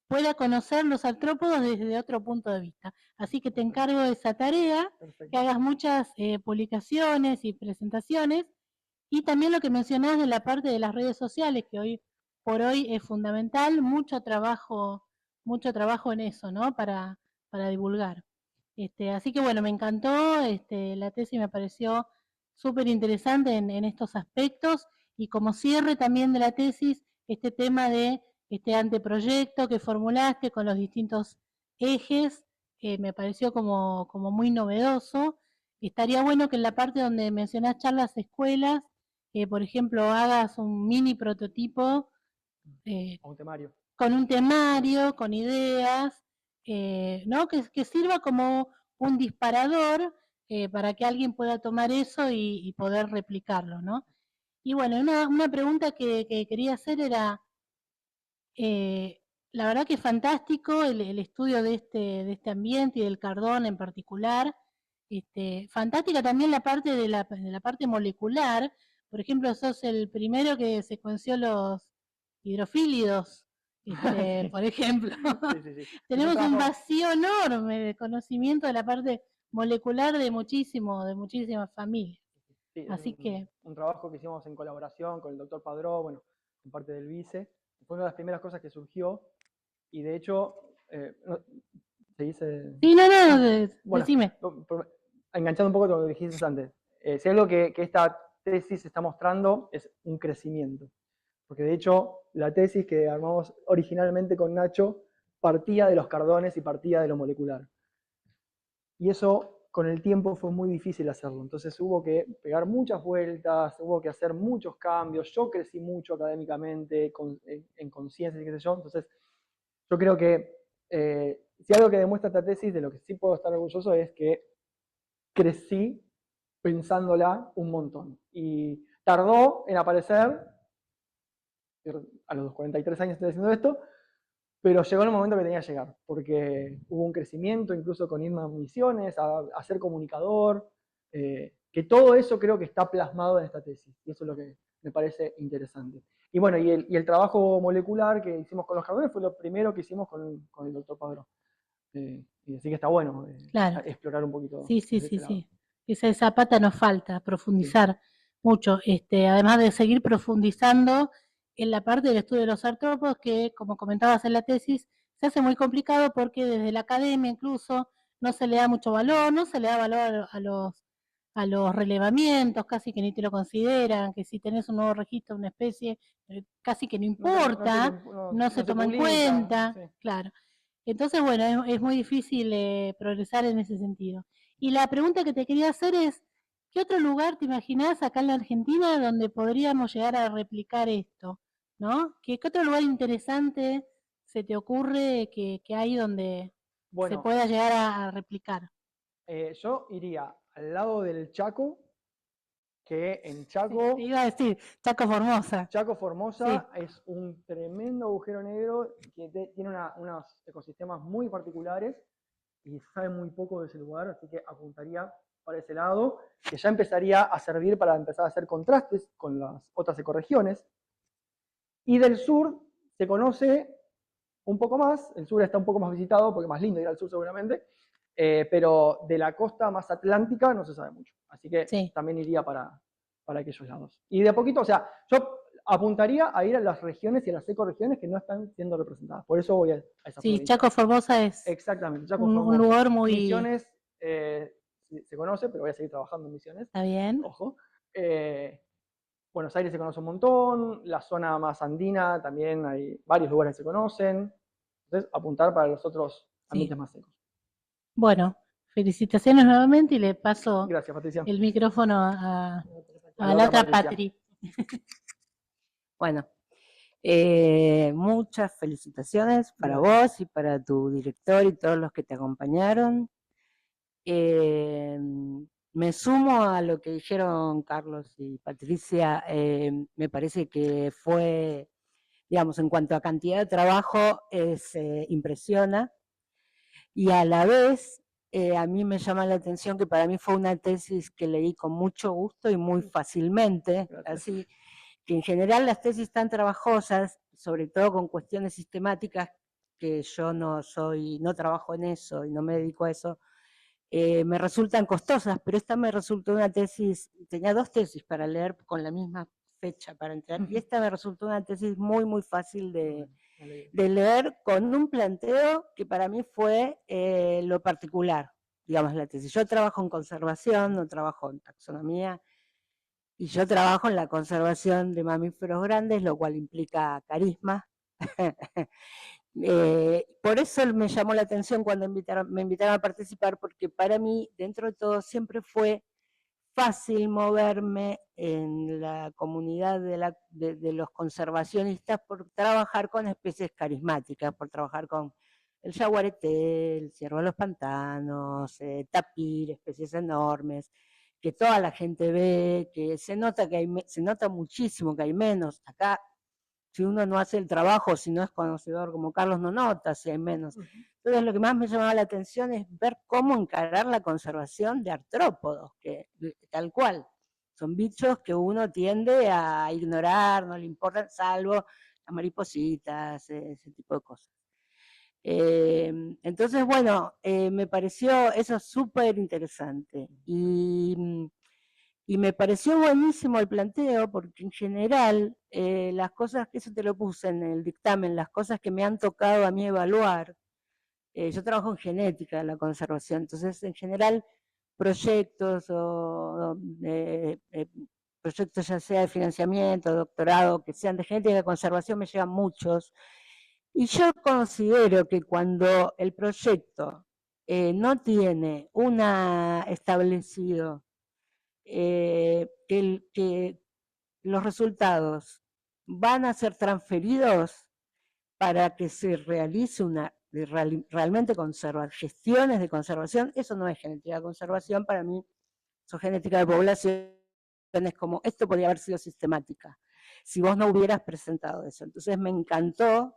[SPEAKER 4] pueda conocer los artrópodos desde otro punto de vista. Así que te encargo esa tarea, que hagas muchas publicaciones y presentaciones, y también lo que mencionás de la parte de las redes sociales, que hoy por hoy es fundamental, mucho trabajo en eso, ¿no? Para divulgar. Así que bueno, me encantó, la tesis me pareció súper interesante en estos aspectos, y como cierre también de la tesis, este tema de este anteproyecto que formulaste con los distintos ejes, me pareció como muy novedoso. Estaría bueno que en la parte donde mencionás charlas a escuelas, por ejemplo, hagas un mini prototipo
[SPEAKER 2] Un temario.
[SPEAKER 4] con un temario, con ideas, ¿no? Que sirva como un disparador para que alguien pueda tomar eso y poder replicarlo, ¿no? Y bueno, una pregunta que quería hacer era, la verdad que es fantástico el estudio de este ambiente y del cardón en particular. Fantástica también la parte de la parte molecular. Por ejemplo, sos el primero que secuenció los hidrofílidos,
[SPEAKER 2] Sí.
[SPEAKER 4] por ejemplo.
[SPEAKER 2] Sí.
[SPEAKER 4] Tenemos un vacío enorme de conocimiento de la parte molecular de muchísimas familias.
[SPEAKER 2] Sí,
[SPEAKER 4] Así que
[SPEAKER 2] un trabajo que hicimos en colaboración con el doctor Padró, bueno, con parte del vice. Fue una de las primeras cosas que surgió, y de hecho, ¿se dice?
[SPEAKER 4] Sí, no,
[SPEAKER 2] Bueno,
[SPEAKER 4] decime.
[SPEAKER 2] enganchando un poco lo que dijiste antes, si algo que esta tesis está mostrando es un crecimiento. Porque de hecho, la tesis que armamos originalmente con Nacho partía de los cardones y partía de lo molecular. Y eso con el tiempo fue muy difícil hacerlo. Entonces hubo que pegar muchas vueltas, hubo que hacer muchos cambios. Yo crecí mucho académicamente, en conciencia y qué sé yo. Entonces, yo creo que si algo que demuestra esta tesis, de lo que sí puedo estar orgulloso, es que crecí pensándola un montón. Y tardó en aparecer, a los 43 años estoy haciendo esto, pero llegó el momento que tenía que llegar, porque hubo un crecimiento, incluso con irme a misiones, a ser comunicador, que todo eso creo que está plasmado en esta tesis, y eso es lo que me parece interesante. Y bueno, y el trabajo molecular que hicimos con los carbones fue lo primero que hicimos con el doctor Padró. Y así que está bueno
[SPEAKER 4] Claro.
[SPEAKER 2] explorar un poquito.
[SPEAKER 4] Sí. Esa pata nos falta, profundizar mucho. Además de seguir profundizando en la parte del estudio de los artrópodos, que como comentabas en la tesis, se hace muy complicado porque desde la academia incluso no se le da mucho valor, no se le da valor a los relevamientos, casi que ni te lo consideran, que si tenés un nuevo registro de una especie, casi que no importa, no se toma en cuenta, claro. Entonces, bueno, es muy difícil progresar en ese sentido. Y la pregunta que te quería hacer es, ¿qué otro lugar te imaginás acá en la Argentina donde podríamos llegar a replicar esto? ¿No? ¿Qué otro lugar interesante se te ocurre que hay donde se pueda llegar a replicar?
[SPEAKER 2] Yo iría al lado del Chaco, que en Chaco...
[SPEAKER 4] Sí, iba a decir, Chaco Formosa.
[SPEAKER 2] Chaco Formosa es un tremendo agujero negro que tiene unos ecosistemas muy particulares y se sabe muy poco de ese lugar, así que apuntaría para ese lado, que ya empezaría a servir para empezar a hacer contrastes con las otras ecorregiones. Y del sur se conoce un poco más, el sur está un poco más visitado, porque es más lindo ir al sur seguramente, pero de la costa más atlántica no se sabe mucho, así que también iría para aquellos lados. Y de a poquito, o sea, yo apuntaría a ir a las regiones y a las ecorregiones que no están siendo representadas, por eso voy a esa provincia.
[SPEAKER 4] Chaco Formosa es
[SPEAKER 2] exactamente, Chaco
[SPEAKER 4] un
[SPEAKER 2] Formosa.
[SPEAKER 4] lugar muy...
[SPEAKER 2] Misiones se conoce, pero voy a seguir trabajando en Misiones.
[SPEAKER 4] Está bien.
[SPEAKER 2] Ojo. Buenos Aires se conoce un montón, la zona más andina también hay varios lugares que se conocen. Entonces, apuntar para los otros ambientes más secos.
[SPEAKER 4] Bueno, felicitaciones nuevamente y le paso
[SPEAKER 2] Gracias, Patricia.
[SPEAKER 4] el micrófono a la otra Patri.
[SPEAKER 5] Bueno, muchas felicitaciones para vos y para tu director y todos los que te acompañaron. Me sumo a lo que dijeron Carlos y Patricia. Me parece que fue, digamos, en cuanto a cantidad de trabajo, impresiona, y a la vez a mí me llama la atención que para mí fue una tesis que leí con mucho gusto y muy fácilmente, así que en general las tesis tan trabajosas, sobre todo con cuestiones sistemáticas, que yo no trabajo en eso y no me dedico a eso, me resultan costosas, pero esta me resultó una tesis, tenía 2 tesis para leer con la misma fecha para entrar, y esta me resultó una tesis muy, muy fácil de leer, con un planteo que para mí fue lo particular, digamos, la tesis. Yo trabajo en conservación, no trabajo en taxonomía, y yo trabajo en la conservación de mamíferos grandes, lo cual implica carisma. Por eso me llamó la atención cuando me invitaron a participar, porque para mí, dentro de todo, siempre fue fácil moverme en la comunidad de los conservacionistas por trabajar con especies carismáticas, por trabajar con el yaguareté, el ciervo de los pantanos, tapir, especies enormes, que toda la gente ve, que se nota muchísimo que hay menos. Acá, si uno no hace el trabajo, si no es conocedor como Carlos, no nota si hay menos. Entonces, lo que más me llamaba la atención es ver cómo encarar la conservación de artrópodos, que tal cual, son bichos que uno tiende a ignorar, no le importan, salvo las maripositas, ese tipo de cosas. Entonces, bueno, me pareció eso súper interesante. Y me pareció buenísimo el planteo, porque en general las cosas, que eso te lo puse en el dictamen, las cosas que me han tocado a mí evaluar, yo trabajo en genética, en la conservación, entonces en general proyectos proyectos ya sea de financiamiento, doctorado, que sean de genética y de conservación, me llegan muchos. Y yo considero que cuando el proyecto no tiene establecido que los resultados van a ser transferidos para que se realice realmente gestiones de conservación, eso no es genética de conservación, para mí eso es genética de población, es como, esto podría haber sido sistemática, si vos no hubieras presentado eso. Entonces me encantó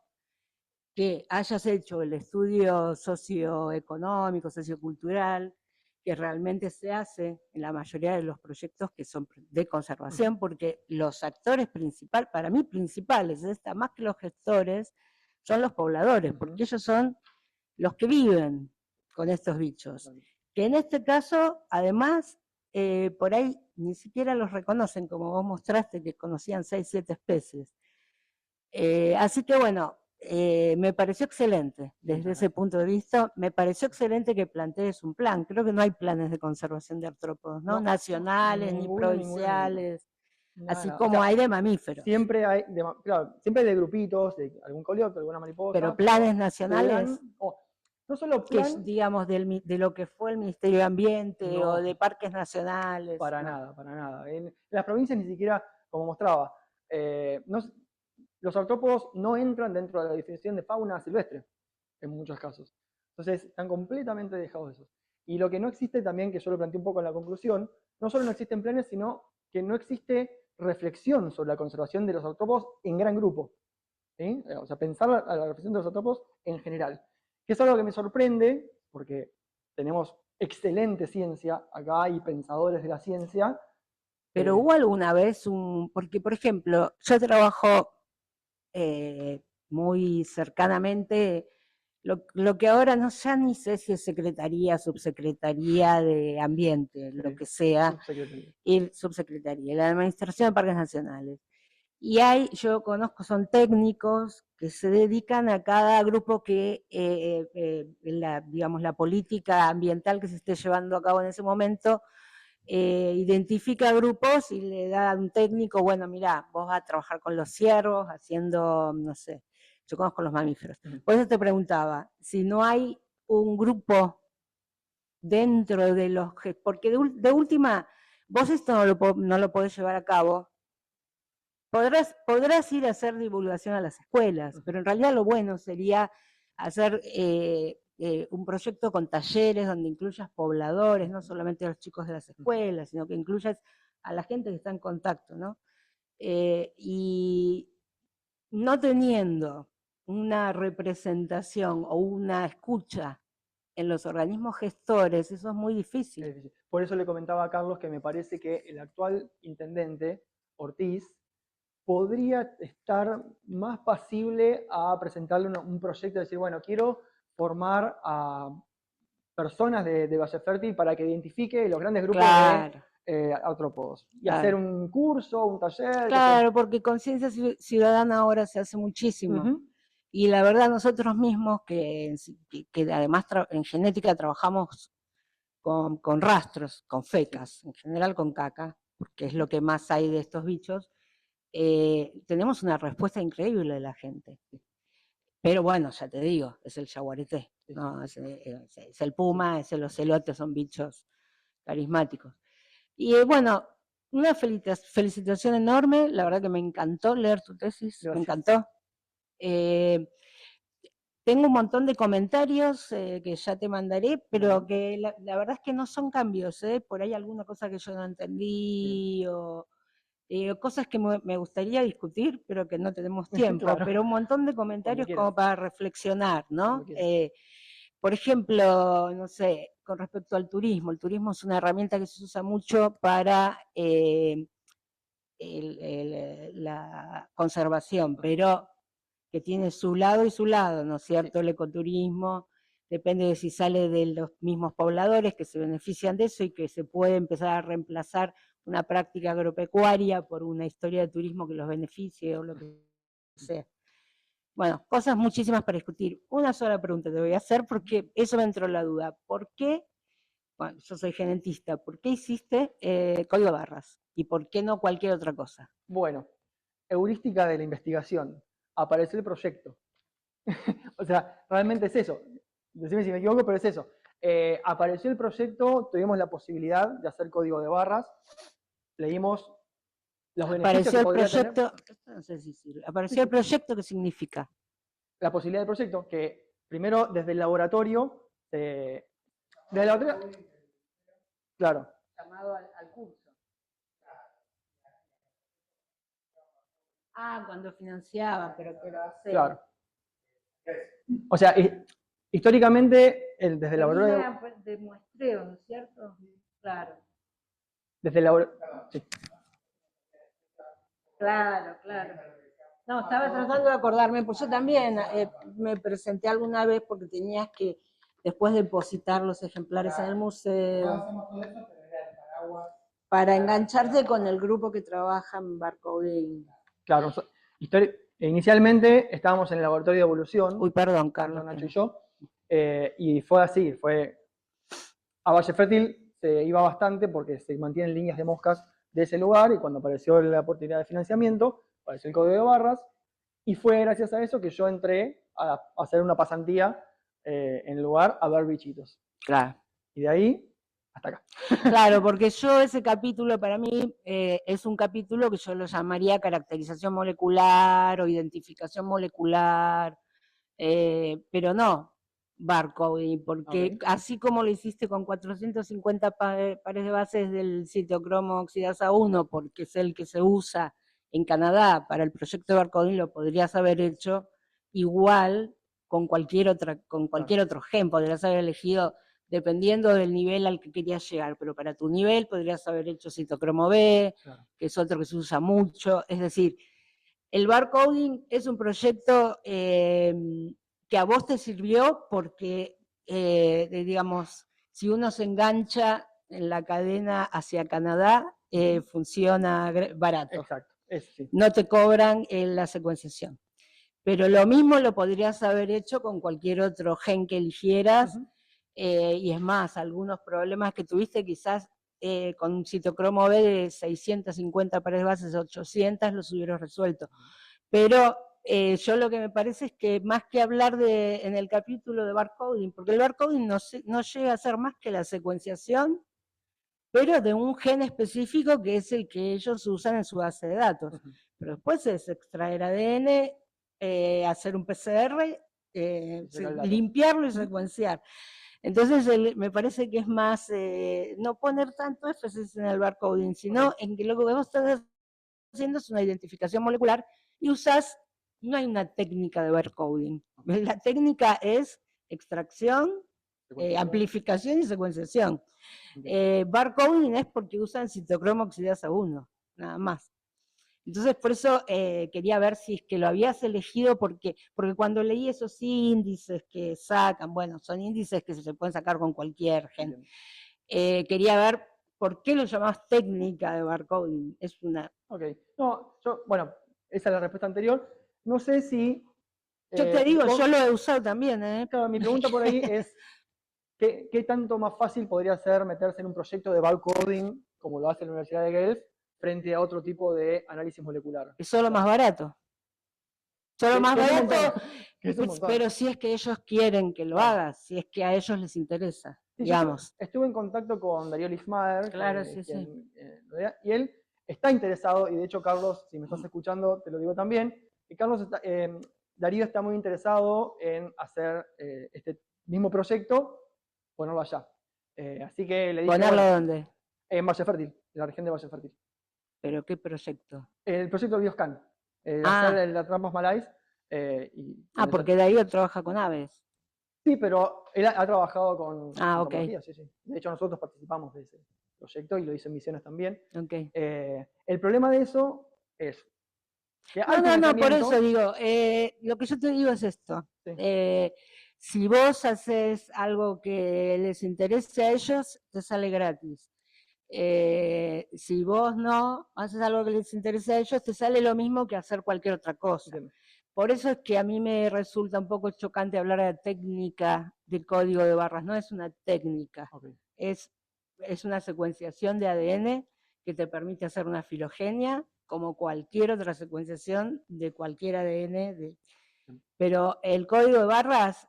[SPEAKER 5] que hayas hecho el estudio socioeconómico, sociocultural, que realmente se hace en la mayoría de los proyectos que son de conservación, porque los actores principales, para mí principales, más que los gestores, son los pobladores, porque ellos son los que viven con estos bichos. Que en este caso, además, por ahí ni siquiera los reconocen, como vos mostraste, que conocían 6, 7 especies. Así que bueno, me pareció excelente desde ese punto de vista. Me pareció excelente que plantees un plan. Creo que no hay planes de conservación de artrópodos, ¿no? Nacionales ni provinciales, así como hay de mamíferos.
[SPEAKER 2] Siempre hay, claro, siempre hay de grupitos, de algún coleóptero, alguna mariposa.
[SPEAKER 5] Pero planes nacionales,
[SPEAKER 2] no solo plan,
[SPEAKER 5] que, digamos, de lo que fue el Ministerio de Ambiente o de parques nacionales.
[SPEAKER 2] Para nada, para nada. En las provincias ni siquiera, como mostraba, los artrópodos no entran dentro de la definición de fauna silvestre, en muchos casos. Entonces, están completamente dejados de eso. Y lo que no existe también, que yo lo planteé un poco en la conclusión, no solo no existen planes, sino que no existe reflexión sobre la conservación de los artrópodos en gran grupo. ¿Sí? O sea, pensar a la reflexión de los artrópodos en general. Que es algo que me sorprende, porque tenemos excelente ciencia acá y pensadores de la ciencia.
[SPEAKER 5] Pero hubo alguna vez porque por ejemplo, yo trabajo muy cercanamente, lo que ahora no ya ni sé si es secretaría, subsecretaría de ambiente, sí, lo que sea, y subsecretaría, la administración de parques nacionales. Y yo conozco, son técnicos que se dedican a cada grupo que, digamos, la política ambiental que se esté llevando a cabo en ese momento, identifica grupos y le da a un técnico, bueno, mira, vos vas a trabajar con los ciervos, haciendo, no sé, yo conozco los mamíferos. Por eso te preguntaba, si no hay un grupo dentro de los... Porque de última, vos esto no lo podés llevar a cabo. Podrás ir a hacer divulgación a las escuelas, pero en realidad lo bueno sería hacer un proyecto con talleres donde incluyas pobladores, no solamente a los chicos de las escuelas, sino que incluyas a la gente que está en contacto, ¿no? Y no teniendo una representación o una escucha en los organismos gestores eso es muy
[SPEAKER 2] Es
[SPEAKER 5] difícil.
[SPEAKER 2] difícil. Por eso le comentaba a Carlos que me parece que el actual intendente, Ortiz, podría estar más pasible a presentarle un proyecto, decir, bueno, quiero formar a personas de Valle Fértil para que identifique los grandes grupos
[SPEAKER 5] Claro,
[SPEAKER 2] de artrópodos. Y
[SPEAKER 5] claro.
[SPEAKER 2] hacer un curso, un taller.
[SPEAKER 5] Claro, porque conciencia ciudadana ahora se hace muchísimo.
[SPEAKER 2] Ujú.
[SPEAKER 5] Y la verdad, nosotros mismos, que además en genética trabajamos con rastros, con fecas, en general con caca, porque es lo que más hay de estos bichos, tenemos una respuesta increíble de la gente. Pero bueno, ya te digo, es el yaguareté, ¿no? Es el puma, es el ocelote, son bichos carismáticos. Y bueno, una felicitación enorme, la verdad que me encantó leer tu tesis,
[SPEAKER 2] Gracias.
[SPEAKER 5] me encantó. Tengo un montón de comentarios que ya te mandaré, pero que la verdad es que no son cambios, por ahí alguna cosa que yo no entendí o cosas que me gustaría discutir, pero que no tenemos tiempo,
[SPEAKER 2] Claro.
[SPEAKER 5] pero un montón de comentarios
[SPEAKER 2] quieras.
[SPEAKER 5] como para reflexionar, ¿no?
[SPEAKER 2] Cuando quieras.
[SPEAKER 5] Por ejemplo, no sé, con respecto al turismo, el turismo es una herramienta que se usa mucho para la conservación, pero que tiene su lado y su lado, ¿no es cierto? El ecoturismo depende de si sale de los mismos pobladores que se benefician de eso y que se puede empezar a reemplazar una práctica agropecuaria por una historia de turismo que los beneficie o lo que sea. Bueno, cosas muchísimas para discutir. Una sola pregunta te voy a hacer porque eso me entró la duda. ¿Por qué, bueno, yo soy genetista, ¿por qué hiciste código de barras? ¿Y por qué no cualquier otra cosa?
[SPEAKER 2] Bueno, heurística de la investigación. Apareció el proyecto. O sea, realmente es eso. Decime si me equivoco, pero es eso. Apareció el proyecto, tuvimos la posibilidad de hacer código de barras, leímos los beneficios
[SPEAKER 5] Apareció
[SPEAKER 2] que
[SPEAKER 5] el
[SPEAKER 2] podría tener.
[SPEAKER 5] proyecto, no sé si sirve. Apareció el proyecto, ¿qué significa?
[SPEAKER 2] La posibilidad del proyecto, que primero desde el laboratorio, desde el laboratorio, claro,
[SPEAKER 5] Llamado al curso. Ah, cuando financiaban, pero que lo hacen.
[SPEAKER 2] claro. O sea, históricamente, desde el laboratorio,
[SPEAKER 5] De muestreo, ¿no es cierto? Claro.
[SPEAKER 2] desde el laboratorio, sí.
[SPEAKER 5] Claro, claro. No, estaba tratando de acordarme, pues yo también me presenté alguna vez porque tenías que después depositar los ejemplares en el museo para engancharte con el grupo que trabaja en barcoding.
[SPEAKER 2] Claro, inicialmente estábamos en el laboratorio de evolución.
[SPEAKER 5] Uy, perdón, Carlos.
[SPEAKER 2] Nacho y yo, y fue así, a Valle Fértil se iba bastante porque se mantienen líneas de moscas de ese lugar, y cuando apareció la oportunidad de financiamiento, apareció el código de barras, y fue gracias a eso que yo entré a hacer una pasantía en el lugar a ver bichitos.
[SPEAKER 5] Claro.
[SPEAKER 2] Y de ahí hasta acá.
[SPEAKER 5] Claro, porque yo ese capítulo para mí es un capítulo que yo lo llamaría caracterización molecular o identificación molecular, pero no barcoding, porque así como lo hiciste con 450 pares de bases del citocromo oxidasa 1, porque es el que se usa en Canadá para el proyecto de barcoding, lo podrías haber hecho igual con cualquier otro gen, podrías haber elegido dependiendo del nivel al que querías llegar, pero para tu nivel podrías haber hecho citocromo B, claro, que es otro que se usa mucho. Es decir, el barcoding es un proyecto que a vos te sirvió porque, digamos, si uno se engancha en la cadena hacia Canadá, funciona barato.
[SPEAKER 2] Exacto. Sí.
[SPEAKER 5] No te cobran la secuenciación. Pero lo mismo lo podrías haber hecho con cualquier otro gen que eligieras. Y es más, algunos problemas que tuviste quizás con un citocromo B de 650 pares de bases, 800 los hubieras resuelto. Pero yo lo que me parece es que más que hablar en el capítulo de barcoding, porque el barcoding no llega a ser más que la secuenciación, pero de un gen específico que es el que ellos usan en su base de datos. Pero después es extraer ADN, hacer un PCR, limpiarlo y secuenciar. Entonces me parece que es más no poner tanto énfasis en el barcoding, sino en que lo que vos estás haciendo es una identificación molecular y no hay una técnica de barcoding. La técnica es extracción, amplificación y secuenciación.
[SPEAKER 2] Entiendo.
[SPEAKER 5] Barcoding es porque usan citocromo oxidasa 1, nada más. Entonces, por eso quería ver si es que lo habías elegido, porque cuando leí esos índices que sacan, bueno, son índices que se pueden sacar con cualquier gen. Quería ver por qué lo llamás técnica de barcoding. Es una...
[SPEAKER 2] Ok. No, bueno, esa es la respuesta anterior. No sé si...
[SPEAKER 5] Yo te digo, yo lo he usado también, ¿eh?
[SPEAKER 2] Claro, mi pregunta por ahí es, ¿qué tanto más fácil podría ser meterse en un proyecto de barcoding, como lo hace la Universidad de Guelph, frente a otro tipo de análisis molecular?
[SPEAKER 5] Es solo más barato. Solo más barato,
[SPEAKER 2] Es un montón.
[SPEAKER 5] pero si es que ellos quieren que lo
[SPEAKER 2] Claro.
[SPEAKER 5] hagas, si es que a ellos les interesa,
[SPEAKER 2] Sí,
[SPEAKER 5] digamos.
[SPEAKER 2] estuve en contacto con Darío Lifmaer,
[SPEAKER 5] Claro, sí, sí.
[SPEAKER 2] Y él está interesado, y de hecho, Carlos, si me estás escuchando, te lo digo también, que Darío está muy interesado en hacer este mismo proyecto, ponerlo allá. Así que le dije,
[SPEAKER 5] ¿Ponerlo
[SPEAKER 2] bueno,
[SPEAKER 5] dónde?
[SPEAKER 2] en Valle Fértil, en la región de Valle Fértil.
[SPEAKER 5] ¿Pero qué proyecto?
[SPEAKER 2] El proyecto del Bioscan,
[SPEAKER 5] Ah.
[SPEAKER 2] hacer las trampas malais.
[SPEAKER 5] Porque Darío trabaja con aves.
[SPEAKER 2] Sí, pero él ha trabajado con
[SPEAKER 5] ok.
[SPEAKER 2] topología, sí, sí. De hecho, nosotros participamos de ese proyecto y lo hice en Misiones también.
[SPEAKER 5] Okay.
[SPEAKER 2] El problema de eso es que hay
[SPEAKER 5] no, por eso digo, lo que yo te digo es esto.
[SPEAKER 2] Sí.
[SPEAKER 5] Si vos haces algo que les interese a ellos, te sale gratis. Si vos no haces algo que les interese a ellos, te sale lo mismo que hacer cualquier otra cosa.
[SPEAKER 2] Entiendo.
[SPEAKER 5] Por eso es que a mí me resulta un poco chocante hablar de la técnica del código de barras. No es una técnica,
[SPEAKER 2] Okay.
[SPEAKER 5] es una secuenciación de ADN que te permite hacer una filogenia como cualquier otra secuenciación de cualquier ADN. Pero el código de barras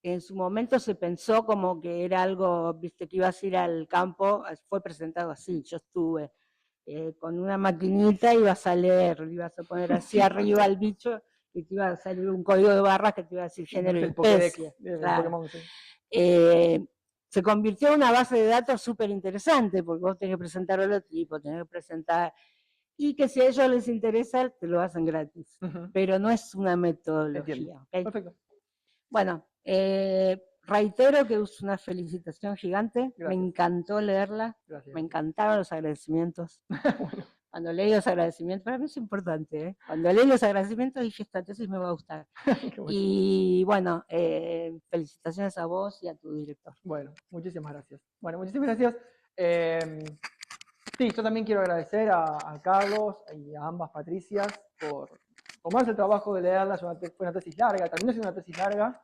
[SPEAKER 5] en su momento se pensó como que era algo, viste, que ibas a ir al campo, fue presentado así. Yo estuve con una maquinita, ibas a leer, ibas a poner así arriba al bicho y te iba a salir un código de barras que te iba a decir género y especie. Claro.
[SPEAKER 2] Pokémon, sí.
[SPEAKER 5] Se convirtió en una base de datos súper interesante, porque vos tenés que presentar holotipo, tenés que presentar... Y que si a ellos les interesa, te lo hacen gratis. Pero no es una metodología. ¿Okay?
[SPEAKER 2] Perfecto.
[SPEAKER 5] Bueno, reitero que es una felicitación gigante.
[SPEAKER 2] Gracias.
[SPEAKER 5] Me encantó leerla.
[SPEAKER 2] Gracias.
[SPEAKER 5] Me encantaron los agradecimientos.
[SPEAKER 2] Bueno.
[SPEAKER 5] Cuando leí los agradecimientos, para mí es importante, ¿eh? Cuando leí los agradecimientos dije, esta tesis me va a gustar.
[SPEAKER 2] Bueno.
[SPEAKER 5] Y bueno, felicitaciones a vos y a tu director.
[SPEAKER 2] Bueno, muchísimas gracias. Bueno, muchísimas gracias. Sí, yo también quiero agradecer a Carlos y a ambas Patricias por tomarse el trabajo de leerla. Fue una tesis larga, terminó siendo una tesis larga,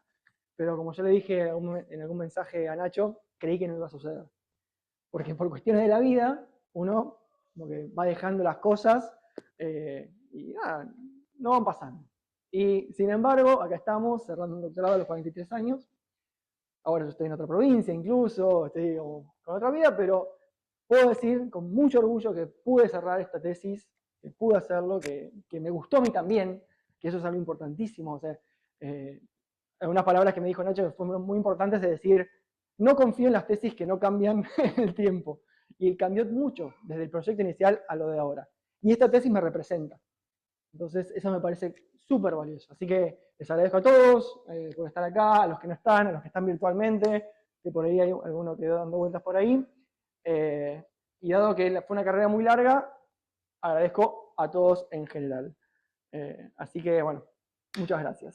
[SPEAKER 2] pero como yo le dije en algún mensaje a Nacho, creí que no iba a suceder. Porque por cuestiones de la vida, uno como que va dejando las cosas y nada, no van pasando. Y sin embargo, acá estamos cerrando un doctorado a los 43 años. Ahora yo estoy en otra provincia incluso, estoy con otra vida, pero puedo decir con mucho orgullo que pude cerrar esta tesis, que pude hacerlo, que me gustó a mí también, que eso es algo importantísimo. O sea, algunas palabras que me dijo Nacho que fueron muy importantes, de decir, no confío en las tesis que no cambian en el tiempo. Y cambió mucho, desde el proyecto inicial a lo de ahora. Y esta tesis me representa. Entonces, eso me parece súper valioso. Así que les agradezco a todos por estar acá, a los que no están, a los que están virtualmente, que por ahí hay alguno que quedó dando vueltas por ahí. Y dado que fue una carrera muy larga, agradezco a todos en general. Así que, bueno, muchas gracias.